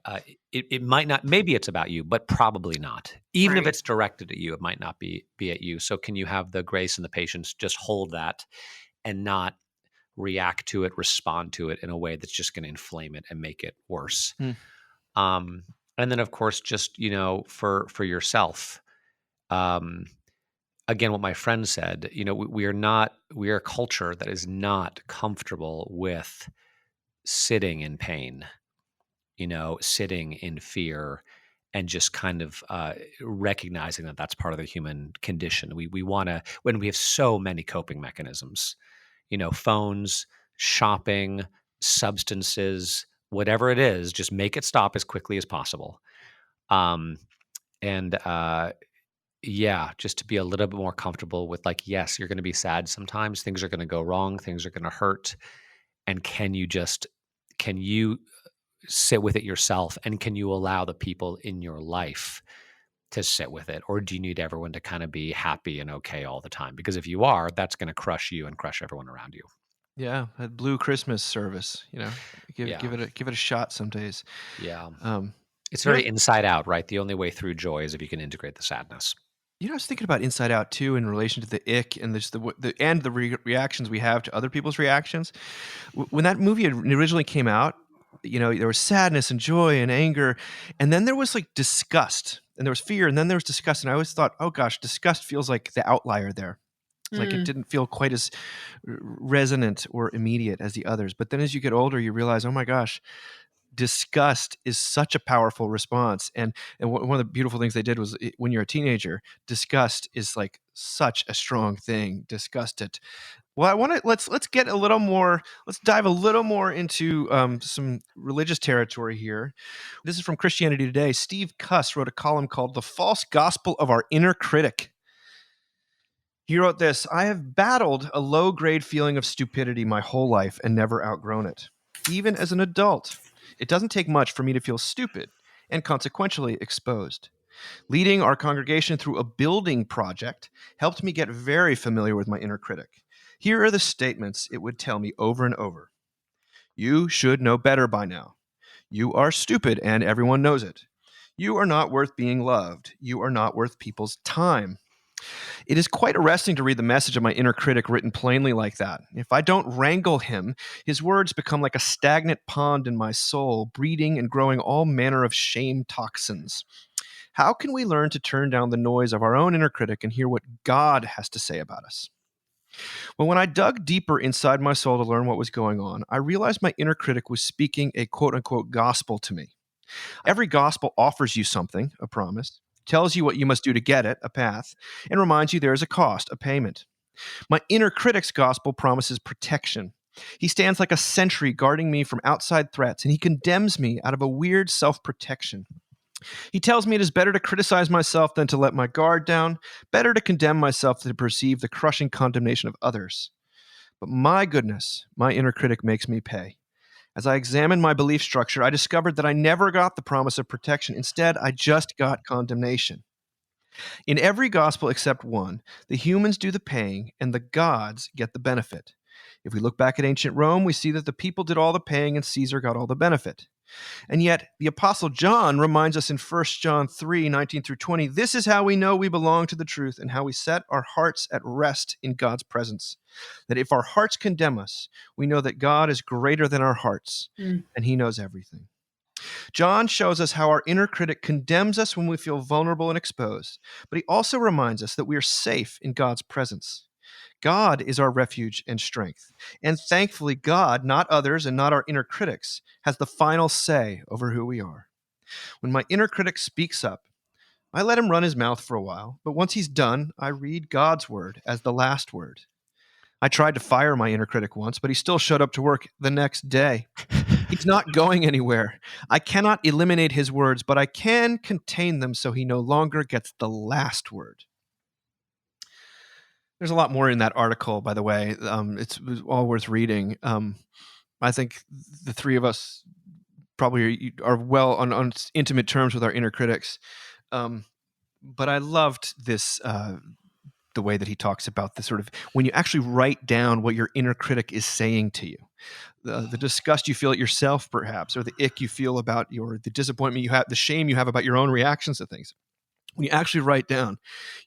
it might not, maybe it's about you, but probably not. Even if it's directed at you, it might not be at you. So can you have the grace and the patience, just hold that and not react to it, respond to it in a way that's just going to inflame it and make it worse. And then of course, just, for yourself, again, what my friend said, we are a culture that is not comfortable with sitting in pain, sitting in fear, and just kind of recognizing that that's part of the human condition. We want to, when we have so many coping mechanisms, phones, shopping, substances, whatever it is, just make it stop as quickly as possible. Just to be a little bit more comfortable with, like, yes, you're going to be sad sometimes. Things are going to go wrong. Things are going to hurt. And can you sit with it yourself, and can you allow the people in your life to sit with it, or do you need everyone to kind of be happy and okay all the time? Because if you are, that's going to crush you and crush everyone around you. Yeah, that blue Christmas service, give it a shot some days. Yeah, it's very inside out, right? The only way through joy is if you can integrate the sadness. I was thinking about Inside Out too, in relation to the ick and the reactions we have to other people's reactions. When that movie originally came out, there was sadness and joy and anger, and then there was like disgust, and there was fear, and then there was disgust. And I always thought, oh gosh, disgust feels like the outlier there. Like it didn't feel quite as resonant or immediate as the others. But then as you get older, you realize, oh my gosh, disgust is such a powerful response. And one of the beautiful things they did was when you're a teenager, disgust is like such a strong thing. Disgust it. Well, I want to let's get a little more. Let's dive a little more into some religious territory here. This is from Christianity Today. Steve Cuss wrote a column called "The False Gospel of Our Inner Critic." He wrote this: "I have battled a low-grade feeling of stupidity my whole life and never outgrown it. Even as an adult, it doesn't take much for me to feel stupid and consequentially exposed. Leading our congregation through a building project helped me get very familiar with my inner critic. Here are the statements it would tell me over and over. You should know better by now. You are stupid and everyone knows it. You are not worth being loved. You are not worth people's time." It is quite arresting to read the message of my inner critic written plainly like that. If I don't wrangle him, his words become like a stagnant pond in my soul, breeding and growing all manner of shame toxins. How can we learn to turn down the noise of our own inner critic and hear what God has to say about us? Well, when I dug deeper inside my soul to learn what was going on, I realized my inner critic was speaking a quote-unquote gospel to me. Every gospel offers you something, a promise, tells you what you must do to get it, a path, and reminds you there is a cost, a payment. My inner critic's gospel promises protection. He stands like a sentry guarding me from outside threats, and he condemns me out of a weird self-protection. He tells me it is better to criticize myself than to let my guard down, better to condemn myself than to perceive the crushing condemnation of others. But my goodness, my inner critic makes me pay. As I examined my belief structure, I discovered that I never got the promise of protection. Instead, I just got condemnation. In every gospel except one, the humans do the paying and the gods get the benefit. If we look back at ancient Rome, we see that the people did all the paying and Caesar got all the benefit. And yet, the Apostle John reminds us in 1 John 3:19-20, this is how we know we belong to the truth and how we set our hearts at rest in God's presence. That if our hearts condemn us, we know that God is greater than our hearts, and he knows everything. John shows us how our inner critic condemns us when we feel vulnerable and exposed, but he also reminds us that we are safe in God's presence. God is our refuge and strength. And thankfully, God, not others and not our inner critics, has the final say over who we are. When my inner critic speaks up, I let him run his mouth for a while, but once he's done, I read God's word as the last word. I tried to fire my inner critic once, but he still showed up to work the next day. He's not going anywhere. I cannot eliminate his words, but I can contain them so he no longer gets the last word. There's a lot more in that article, by the way. It was all worth reading. I think the three of us probably are well on intimate terms with our inner critics. But I loved this, the way that he talks about this sort of, when you actually write down what your inner critic is saying to you, the disgust you feel at yourself, perhaps, or the ick you feel about the disappointment you have, the shame you have about your own reactions to things. When you actually write down,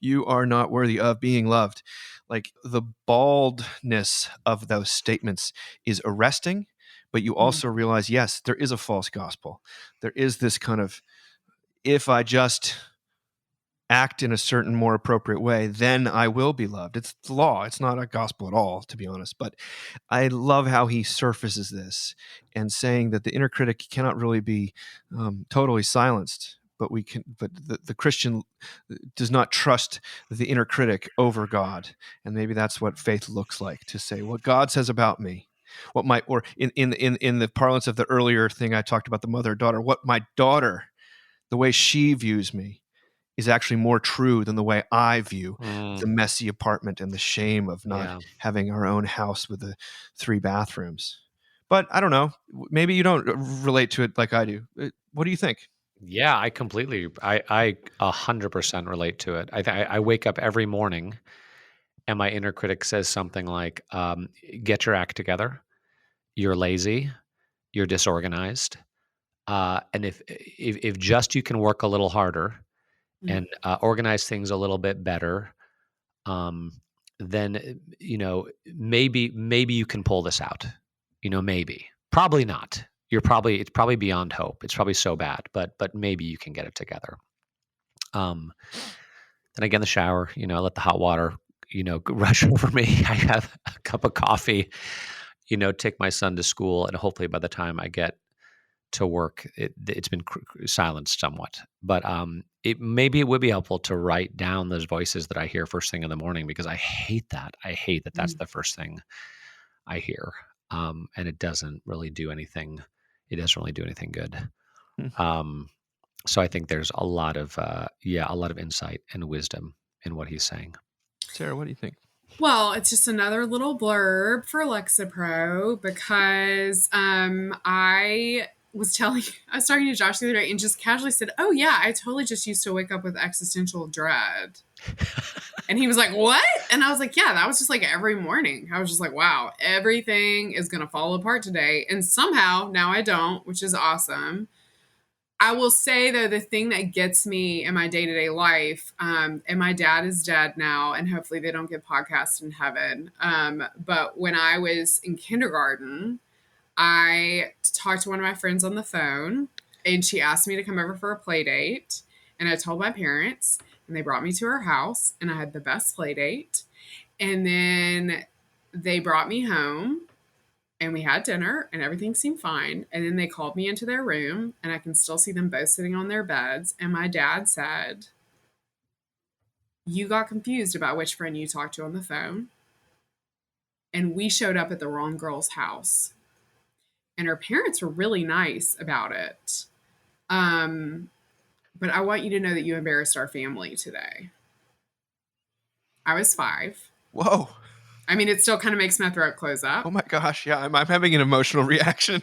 you are not worthy of being loved, like the baldness of those statements is arresting, but you also realize, yes, there is a false gospel. There is this kind of, if I just act in a certain more appropriate way, then I will be loved. It's the law. It's not a gospel at all, to be honest. But I love how he surfaces this and saying that the inner critic cannot really be totally silenced. But the Christian does not trust the inner critic over God, and maybe that's what faith looks like, to say what God says about me, or in the parlance of the earlier thing I talked about, the mother-daughter, what my daughter, the way she views me, is actually more true than the way I view the messy apartment and the shame of not having our own house with the 3 bathrooms. But I don't know, maybe you don't relate to it like I do. What do you think? Yeah, I 100% relate to it. I wake up every morning and my inner critic says something like, get your act together. You're lazy. You're disorganized. And if just you can work a little harder and organize things a little bit better, then, maybe you can pull this out. Maybe. Probably not. It's probably beyond hope. It's probably so bad, but maybe you can get it together. Then I get in the shower, I let the hot water, rush over me. I have a cup of coffee, take my son to school. And hopefully by the time I get to work. It's been silenced somewhat, but maybe it would be helpful to write down those voices that I hear first thing in the morning, because I hate that. I hate that that's the first thing I hear, and it doesn't really do anything. It doesn't really do anything good. So I think there's a lot of insight and wisdom in what he's saying. Sarah, what do you think? Well, it's just another little blurb for Lexapro, because I was talking to Josh the other day and just casually said, "Oh yeah, I totally just used to wake up with existential dread." And he was like, "What?" And I was like, "Yeah, that was just like every morning. I was just like, wow, everything is going to fall apart today." And somehow now I don't, which is awesome. I will say, though, the thing that gets me in my day-to-day life, and my dad is dead now, and hopefully they don't get podcasts in heaven. But when I was in kindergarten, I talked to one of my friends on the phone, and she asked me to come over for a play date. And I told my parents, and they brought me to her house, and I had the best play date. And then they brought me home, and we had dinner, and everything seemed fine. And then they called me into their room, and I can still see them both sitting on their beds. And my dad said, "You got confused about which friend you talked to on the phone. And we showed up at the wrong girl's house." And her parents were really nice about it. But I want you to know that you embarrassed our family today. I was 5. Whoa. I mean, it still kind of makes my throat close up. Oh my gosh. Yeah, I'm having an emotional reaction.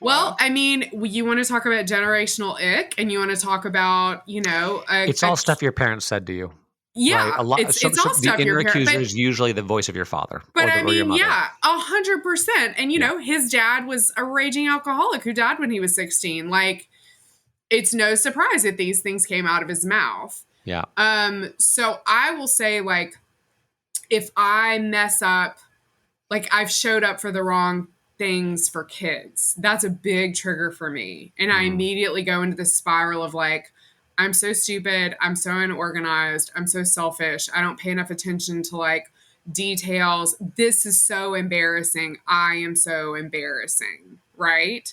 Well, I mean, you want to talk about generational ick, and you want to talk about, it's all stuff your parents said to you. Yeah, right? it's all stuff the your inner parents. accuser is usually the voice of your father, But or your mother. yeah, 100%. And his dad was a raging alcoholic who died when he was 16. Like, it's no surprise that these things came out of his mouth. Yeah. So I will say, like, if I mess up, like I've showed up for the wrong things for kids, that's a big trigger for me. And I immediately go into the spiral of like, I'm so stupid. I'm so unorganized. I'm so selfish. I don't pay enough attention to like details. This is so embarrassing. I am so embarrassing, right?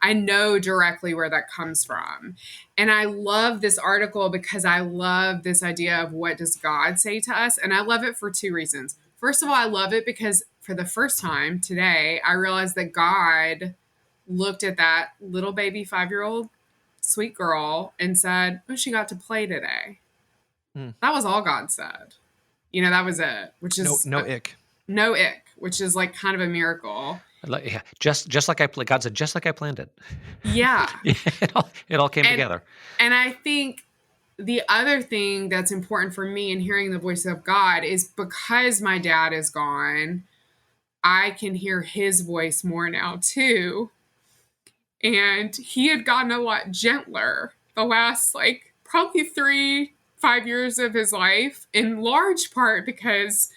I know directly where that comes from. And I love this article because I love this idea of what does God say to us? And I love it for 2 reasons. First of all, I love it because for the first time today, I realized that God looked at that little baby 5-year-old sweet girl and said, "Oh, she got to play today." That was all God said. That was it, which is no ick. No ick, which is like kind of a miracle. Yeah, just like God said, just like I planned it. Yeah. it all came together. And I think the other thing that's important for me in hearing the voice of God is because my dad is gone, I can hear his voice more now too. And he had gotten a lot gentler the last like probably 3-5 years of his life, in large part because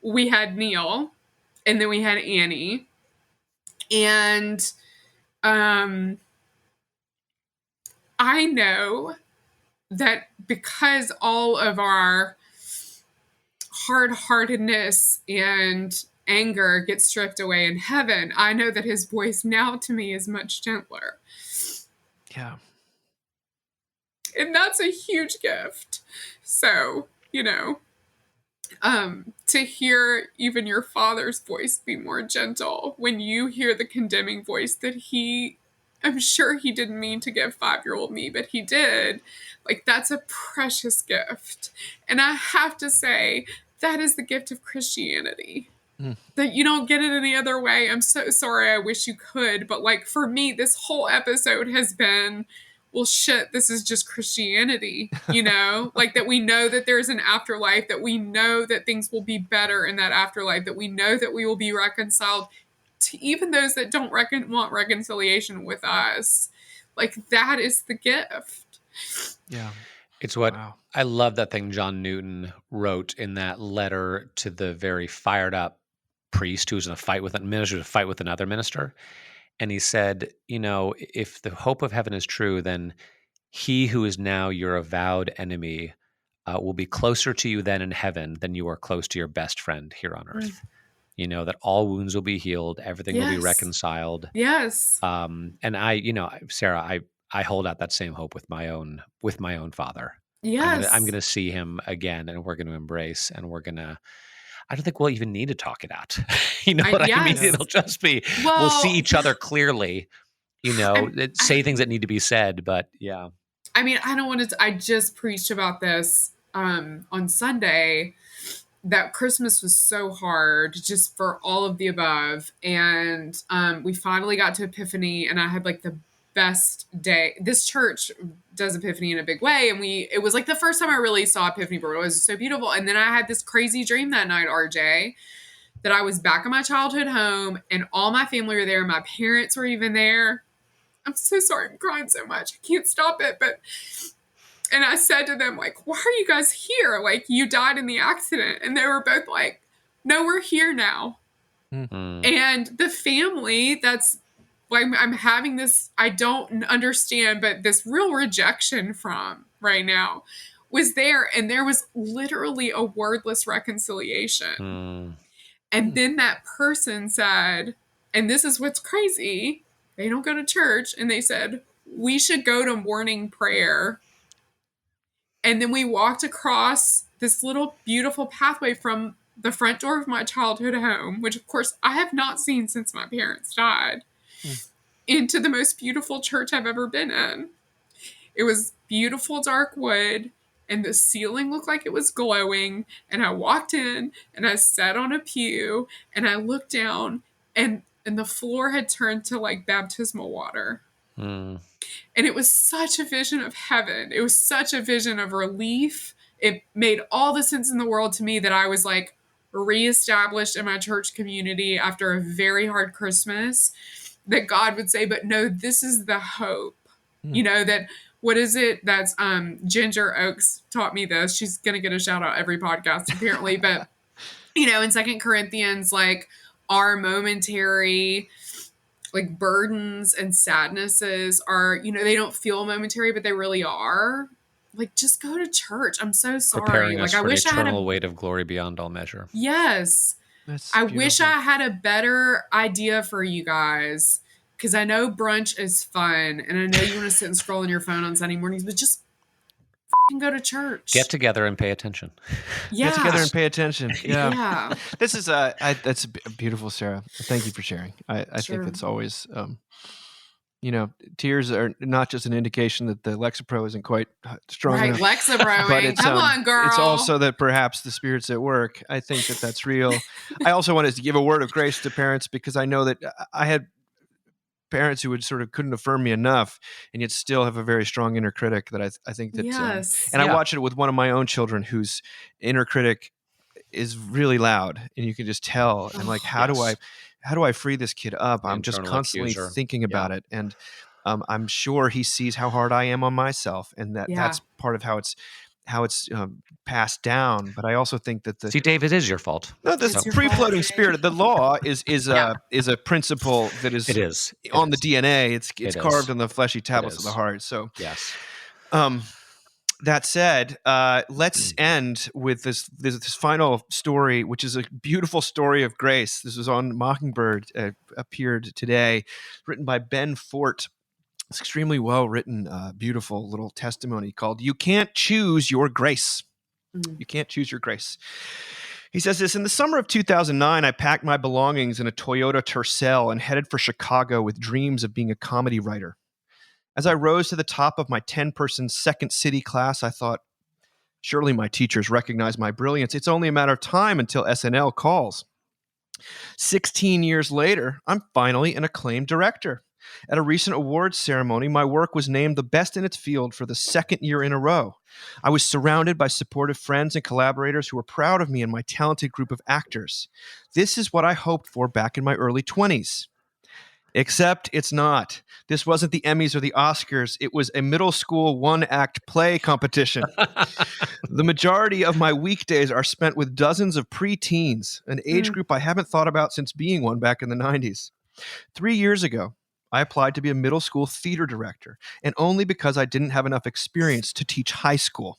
we had Neil and then we had Annie. And I know that because all of our hard-heartedness and anger gets stripped away in heaven, I know that his voice now to me is much gentler. Yeah. And that's a huge gift. So, to hear even your father's voice be more gentle when you hear the condemning voice that I'm sure he didn't mean to give 5-year-old me, but he did. Like, that's a precious gift. And I have to say, that is the gift of Christianity. That you don't get it any other way. I'm so sorry. I wish you could. But like, for me, this whole episode has been, well, shit, this is just Christianity, like that we know that there's an afterlife, that we know that things will be better in that afterlife, that we know that we will be reconciled to even those that don't want reconciliation with us. Like, that is the gift. Yeah. It's what I love that thing John Newton wrote in that letter to the very fired up priest who was in a fight with a minister to fight with another minister. And he said, if the hope of heaven is true, then he who is now your avowed enemy will be closer to you then in heaven than you are close to your best friend here on earth. that all wounds will be healed, everything will be Yes. reconciled. Yes. And Sarah, I hold out that same hope with my own father. Yes. I'm gonna see him again, and we're gonna embrace, and I don't think we'll even need to talk it out. You know what I mean? Yes. It'll just be Well, we'll see each other clearly. Say things that need to be said, but yeah. I mean, I don't want to. I just preached about this on Sunday, that Christmas was so hard just for all of the above. And we finally got to Epiphany, and I had like the best day. This church does Epiphany in a big way. And it was like the first time I really saw Epiphany, but it was so beautiful. And then I had this crazy dream that night, RJ, that I was back in my childhood home and all my family were there. My parents were even there. I'm so sorry. I'm crying so much. I can't stop it. And I said to them, like, why are you guys here? Like, you died in the accident. And they were both like, no, we're here now. Mm-hmm. And the family that's like, I'm having this, I don't understand, but this real rejection from right now was there. And there was literally a wordless reconciliation. And then that person said, and this is what's crazy, they don't go to church. And they said, we should go to morning prayer. And then we walked across this little beautiful pathway from the front door of my childhood home, which of course I have not seen since my parents died, into the most beautiful church I've ever been in. It was beautiful dark wood, and the ceiling looked like it was glowing. And I walked in and I sat on a pew and I looked down, and the floor had turned to like baptismal water. And it was such a vision of heaven. It was such a vision of relief. It made all the sense in the world to me that I was like reestablished in my church community after a very hard Christmas, that God would say, but no, this is the hope. That what is it? That's Ginger Oaks taught me this. She's going to get a shout out every podcast apparently. But, in 2 Corinthians, like our momentary like burdens and sadnesses are, they don't feel momentary, but they really are. Like, just go to church. I'm so sorry. Preparing Like, us I for wish an I had eternal weight of glory beyond all measure. Yes. I wish I had a better idea for you guys, because I know brunch is fun, and I know you want to sit and scroll on your phone on Sunday mornings, but just go to church. Get together and pay attention. Yeah. Get together and pay attention. Yeah. Yeah. This is that's beautiful, Sarah. Thank you for sharing. I Sure. think it's always, tears are not just an indication that the Lexapro isn't quite strong Right. enough. Lexaproing. But it's, Come on, girl. It's also that perhaps the Spirit's at work. I think that that's real. I also wanted to give a word of grace to parents, because I know that I had parents who would sort of couldn't affirm me enough, and yet still have a very strong inner critic that I think that, Yes. and I watch it with one of my own children whose inner critic is really loud, and you can just tell. And like, how do I free this kid up? I'm just Internal constantly accuser. thinking about it. And I'm sure he sees how hard I am on myself, and that's part of how it's passed down. But I also think that See, Dave, it is your fault. no, this It's your free-floating fault. spirit, the law is a principle that is It is. on the DNA. It's It carved is. on the fleshy tablets of is. the heart. So, Yes. that said, let's end with this final story, which is a beautiful story of grace. This was on Mockingbird, appeared today, written by Ben Fort. It's extremely well written, beautiful little testimony called "You Can't Choose Your Grace." You can't choose your grace. He says this: in the summer of 2009, I packed my belongings in a Toyota Tercel and headed for Chicago with dreams of being a comedy writer. As I rose to the top of my 10-person Second City class, I thought, surely my teachers recognize my brilliance. It's only a matter of time until SNL calls. 16 years later, I'm finally an acclaimed director. At a recent awards ceremony, my work was named the best in its field for the second year in a row. I was surrounded by supportive friends and collaborators who were proud of me and my talented group of actors. This is what I hoped for back in my early 20s. Except it's not. This wasn't the Emmys or the Oscars. It was a middle school one-act play competition. The majority of my weekdays are spent with dozens of preteens, an age group I haven't thought about since being one back in the 90s. 3 years ago, I applied to be a middle school theater director, and only because I didn't have enough experience to teach high school.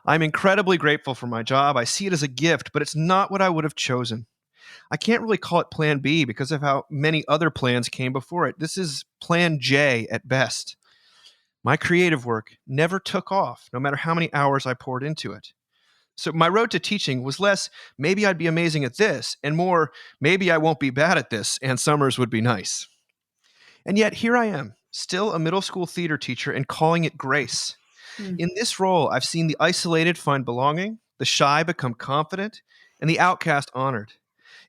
I'm incredibly grateful for my job. I see it as a gift, but it's not what I would have chosen. I can't really call it plan B because of how many other plans came before it. This is plan J at best. My creative work never took off, no matter how many hours I poured into it. So my road to teaching was less, maybe I'd be amazing at this, and more, maybe I won't be bad at this, and summers would be nice. And yet here I am, still a middle school theater teacher and calling it grace. In this role, I've seen the isolated find belonging, the shy become confident, and the outcast honored.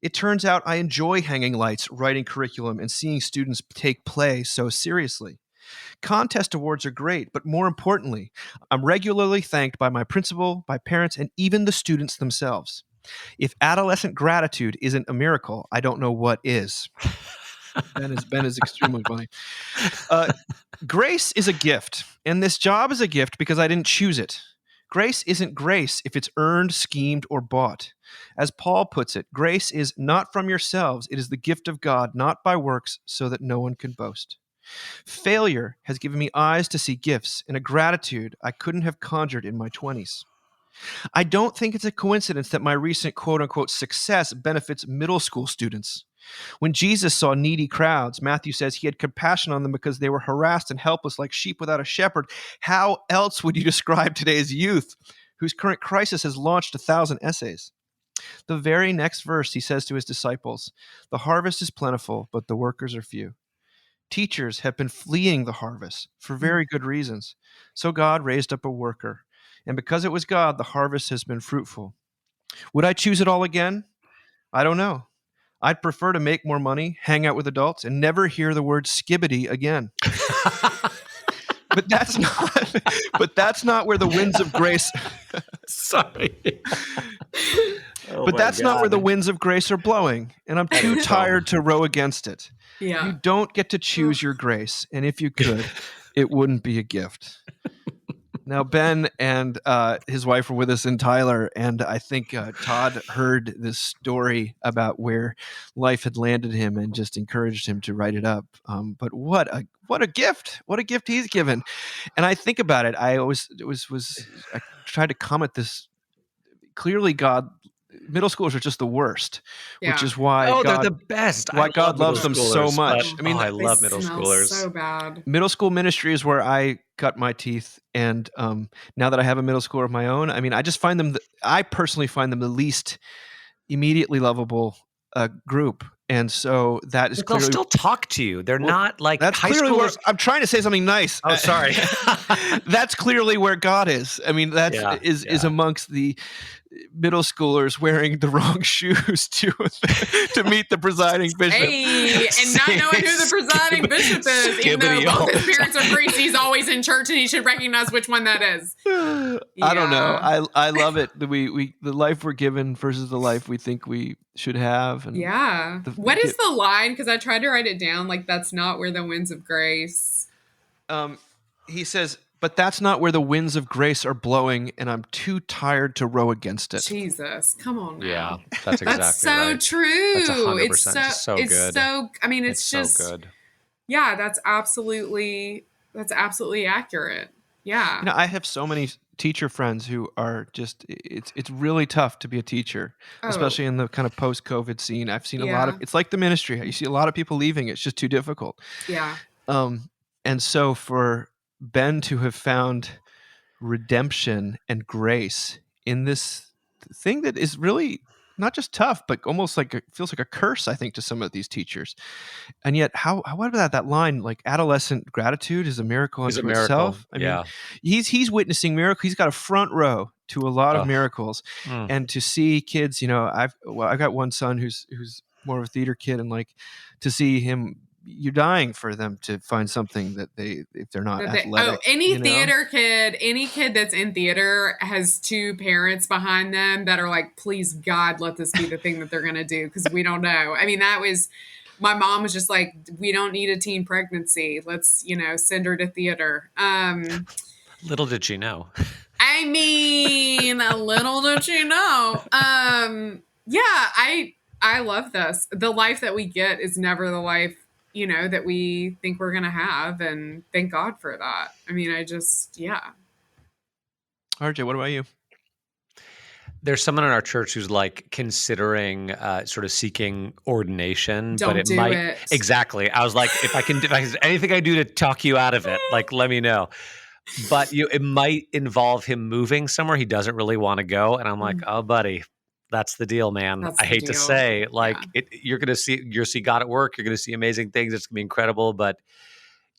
It turns out I enjoy hanging lights, writing curriculum, and seeing students take play so seriously. Contest awards are great, but more importantly, I'm regularly thanked by my principal, by parents, and even the students themselves. If adolescent gratitude isn't a miracle, I don't know what is. Ben is extremely funny. Grace is a gift, and this job is a gift because I didn't choose it. Grace isn't grace if it's earned, schemed, or bought. As Paul puts it, grace is not from yourselves, it is the gift of God, not by works, so that no one can boast. Failure has given me eyes to see gifts and a gratitude I couldn't have conjured in my 20s. I don't think it's a coincidence that my recent quote-unquote success benefits middle school students. When Jesus saw needy crowds, Matthew says he had compassion on them because they were harassed and helpless like sheep without a shepherd. How else would you describe today's youth, whose current crisis has launched 1,000 essays? The very next verse, he says to his disciples, "The harvest is plentiful, but the workers are few." Teachers have been fleeing the harvest for very good reasons. So God raised up a worker. And because it was God, the harvest has been fruitful. Would I choose it all again? I don't know. I'd prefer to make more money, hang out with adults, and never hear the word skibbity again. But that's not where the winds of grace Sorry. But that's not where the winds of grace are blowing, and I'm too tired to row against it. Yeah. You don't get to choose your grace, and if you could, it wouldn't be a gift. Now, Ben and his wife were with us in Tyler, and I think Todd heard this story about where life had landed him and just encouraged him to write it up. But what a gift! What a gift he's given. And I think about it. I tried to comment this. Clearly, middle schoolers are just the worst, which is why they're the best. Why God loves them so much. I mean, I love middle schoolers. So bad. Middle school ministry is where I cut my teeth, and now that I have a middle schooler of my own, I mean, I personally find them the least immediately lovable group, and so that is clearly they'll still talk to you. They're not like that's high clearly where schoolers. I'm trying to say something nice. Oh, sorry. That's clearly where God is. I mean, is amongst the middle schoolers wearing the wrong shoes to meet the presiding bishop. Hey, and not knowing who the presiding bishop is, even though both his parents are priests, he's always in church and he should recognize which one that is. I don't know. I love it. The life we're given versus the life we think we should have. And what is the line? Because I tried to write it down. Like, that's not where the winds of grace. He says, but that's not where the winds of grace are blowing, and I'm too tired to row against it. Jesus, come on now. Yeah, that's exactly that's so right. true. That's 100%. It's so good. It's so. I mean, it's just so good. Yeah, that's absolutely accurate. Yeah. I have so many teacher friends who are just it's really tough to be a teacher, especially in the kind of post-COVID scene. I've seen a lot of, it's like the ministry. You see a lot of people leaving. It's just too difficult. Yeah. And so for Ben to have found redemption and grace in this thing that is really not just tough, but almost like feels like a curse, I think, to some of these teachers. And yet, what about that line? Like, adolescent gratitude is a miracle unto itself. I mean, he's witnessing miracles. He's got a front row to a lot of miracles, and to see kids. I've got one son who's more of a theater kid, and like to see him. You're dying for them to find something that if they're not athletic. Any theater kid, any kid that's in theater has two parents behind them that are like, please God, let this be the thing that they're going to do. Because we don't know. I mean, my mom was just like, we don't need a teen pregnancy. Let's, send her to theater. Little did she know. I mean, a little did she know. I love this. The life that we get is never the life that we think we're going to have. And thank God for that. I mean, RJ, what about you? There's someone in our church who's like considering sort of seeking ordination, Don't but it do might it. exactly. I was like, if there's anything I do to talk you out of it, like let me know. But it might involve him moving somewhere he doesn't really want to go, and I'm like, oh, buddy, that's the deal, man. That's I the hate to deal. say, like, Yeah. you're gonna see God at work. You're gonna see amazing things. It's gonna be incredible, but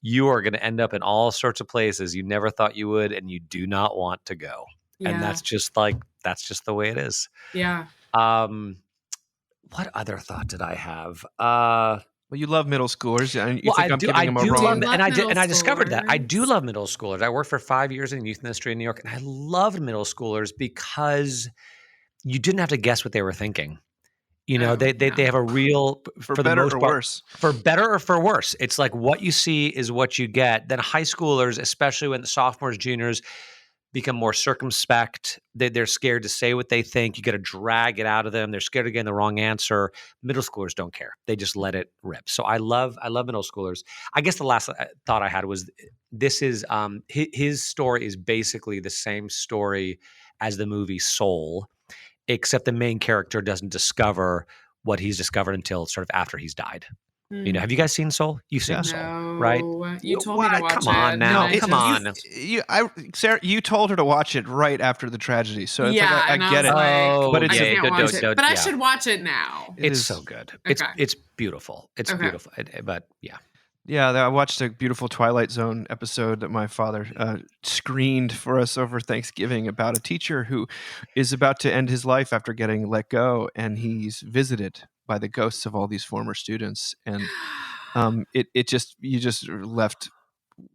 you are gonna end up in all sorts of places you never thought you would, and you do not want to go. And Yeah. that's just the way it is. Yeah. What other thought did I have? Well, you love middle schoolers, and you think I'm giving them a do wrong. love, love and I middle discovered that I do schoolers. love middle schoolers. I worked for 5 years in youth ministry in New York, and I loved middle schoolers because you didn't have to guess what they were thinking. You know, they have a real, For the better most or part, worse. for better or for worse. It's like what you see is what you get. Then high schoolers, especially when the sophomores, juniors become more circumspect. They're scared to say what they think. You got to drag it out of them. They're scared of getting the wrong answer. Middle schoolers don't care. They just let it rip. So I love middle schoolers. I guess the last thought I had was this is his story is basically the same story as the movie Soul, except the main character doesn't discover what he's discovered until sort of after he's died. You know, have you guys seen Soul? You've seen Yeah. Soul, No, right? you told me to watch Come on it. now. and I Come just- on. Sarah, you told her to watch it right after the tragedy, so it's Yeah, like I and I get was it. like, Oh, but it's I a- can't watch it. But I should watch it now. It It's is- so good. Okay. It's beautiful. It's Okay. beautiful. But yeah. Yeah, I watched a beautiful Twilight Zone episode that my father screened for us over Thanksgiving about a teacher who is about to end his life after getting let go, and he's visited by the ghosts of all these former students, and you just left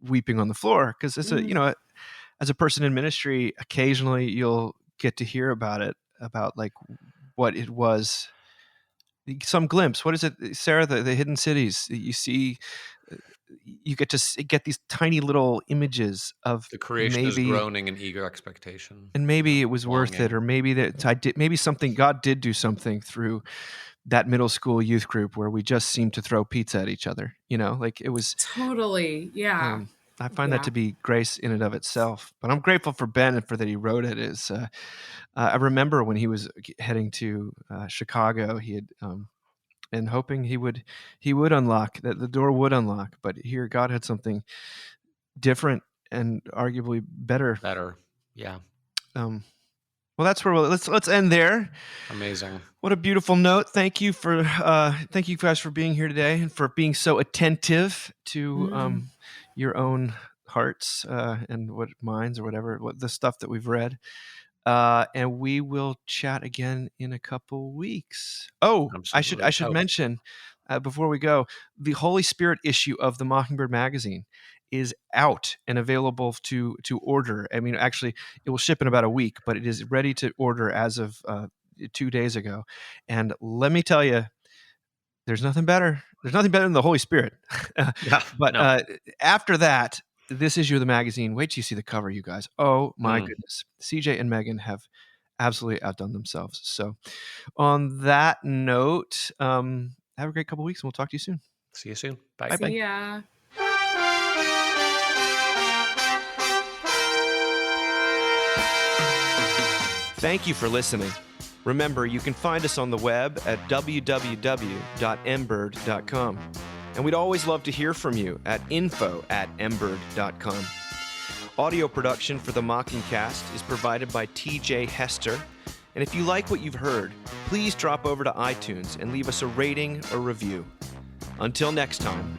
weeping on the floor because it's as a person in ministry, occasionally you'll get to hear about like what it was. Some glimpse. What is it, Sarah? The hidden cities. You see, you get to get these tiny little images of The creation is maybe, groaning in eager expectation. and maybe it was worth longing. it, or maybe maybe God did do something through that middle school youth group where we just seemed to throw pizza at each other. You know, like it was. Totally. Yeah. I find that to be grace in and of itself. But I'm grateful for Ben and for that he wrote it. I remember when he was heading to Chicago, he had and hoping he would unlock, that the door would unlock. But here, God had something different and arguably better. Yeah. Well, that's where let's end there. Amazing. What a beautiful note. Thank you guys for being here today and for being so attentive to your own hearts and what minds or whatever, what the stuff that we've read. And we will chat again in a couple weeks. Oh, Absolutely. I should mention before we go, the Holy Spirit issue of the Mockingbird magazine is out and available to order. I mean, actually, it will ship in about a week, but it is ready to order as of 2 days ago. And let me tell you, there's nothing better. There's nothing better than the Holy Spirit. After that, this issue of the magazine, wait till you see the cover, you guys. Oh my goodness. CJ and Megan have absolutely outdone themselves. So on that note, have a great couple weeks and we'll talk to you soon. See you soon. Bye. Bye-bye. See ya. Thank you for listening. Remember, you can find us on the web at www.mbird.com. And we'd always love to hear from you at info@mbird.com. Audio production for the Mockingcast is provided by TJ Hester. And if you like what you've heard, please drop over to iTunes and leave us a rating or review. Until next time.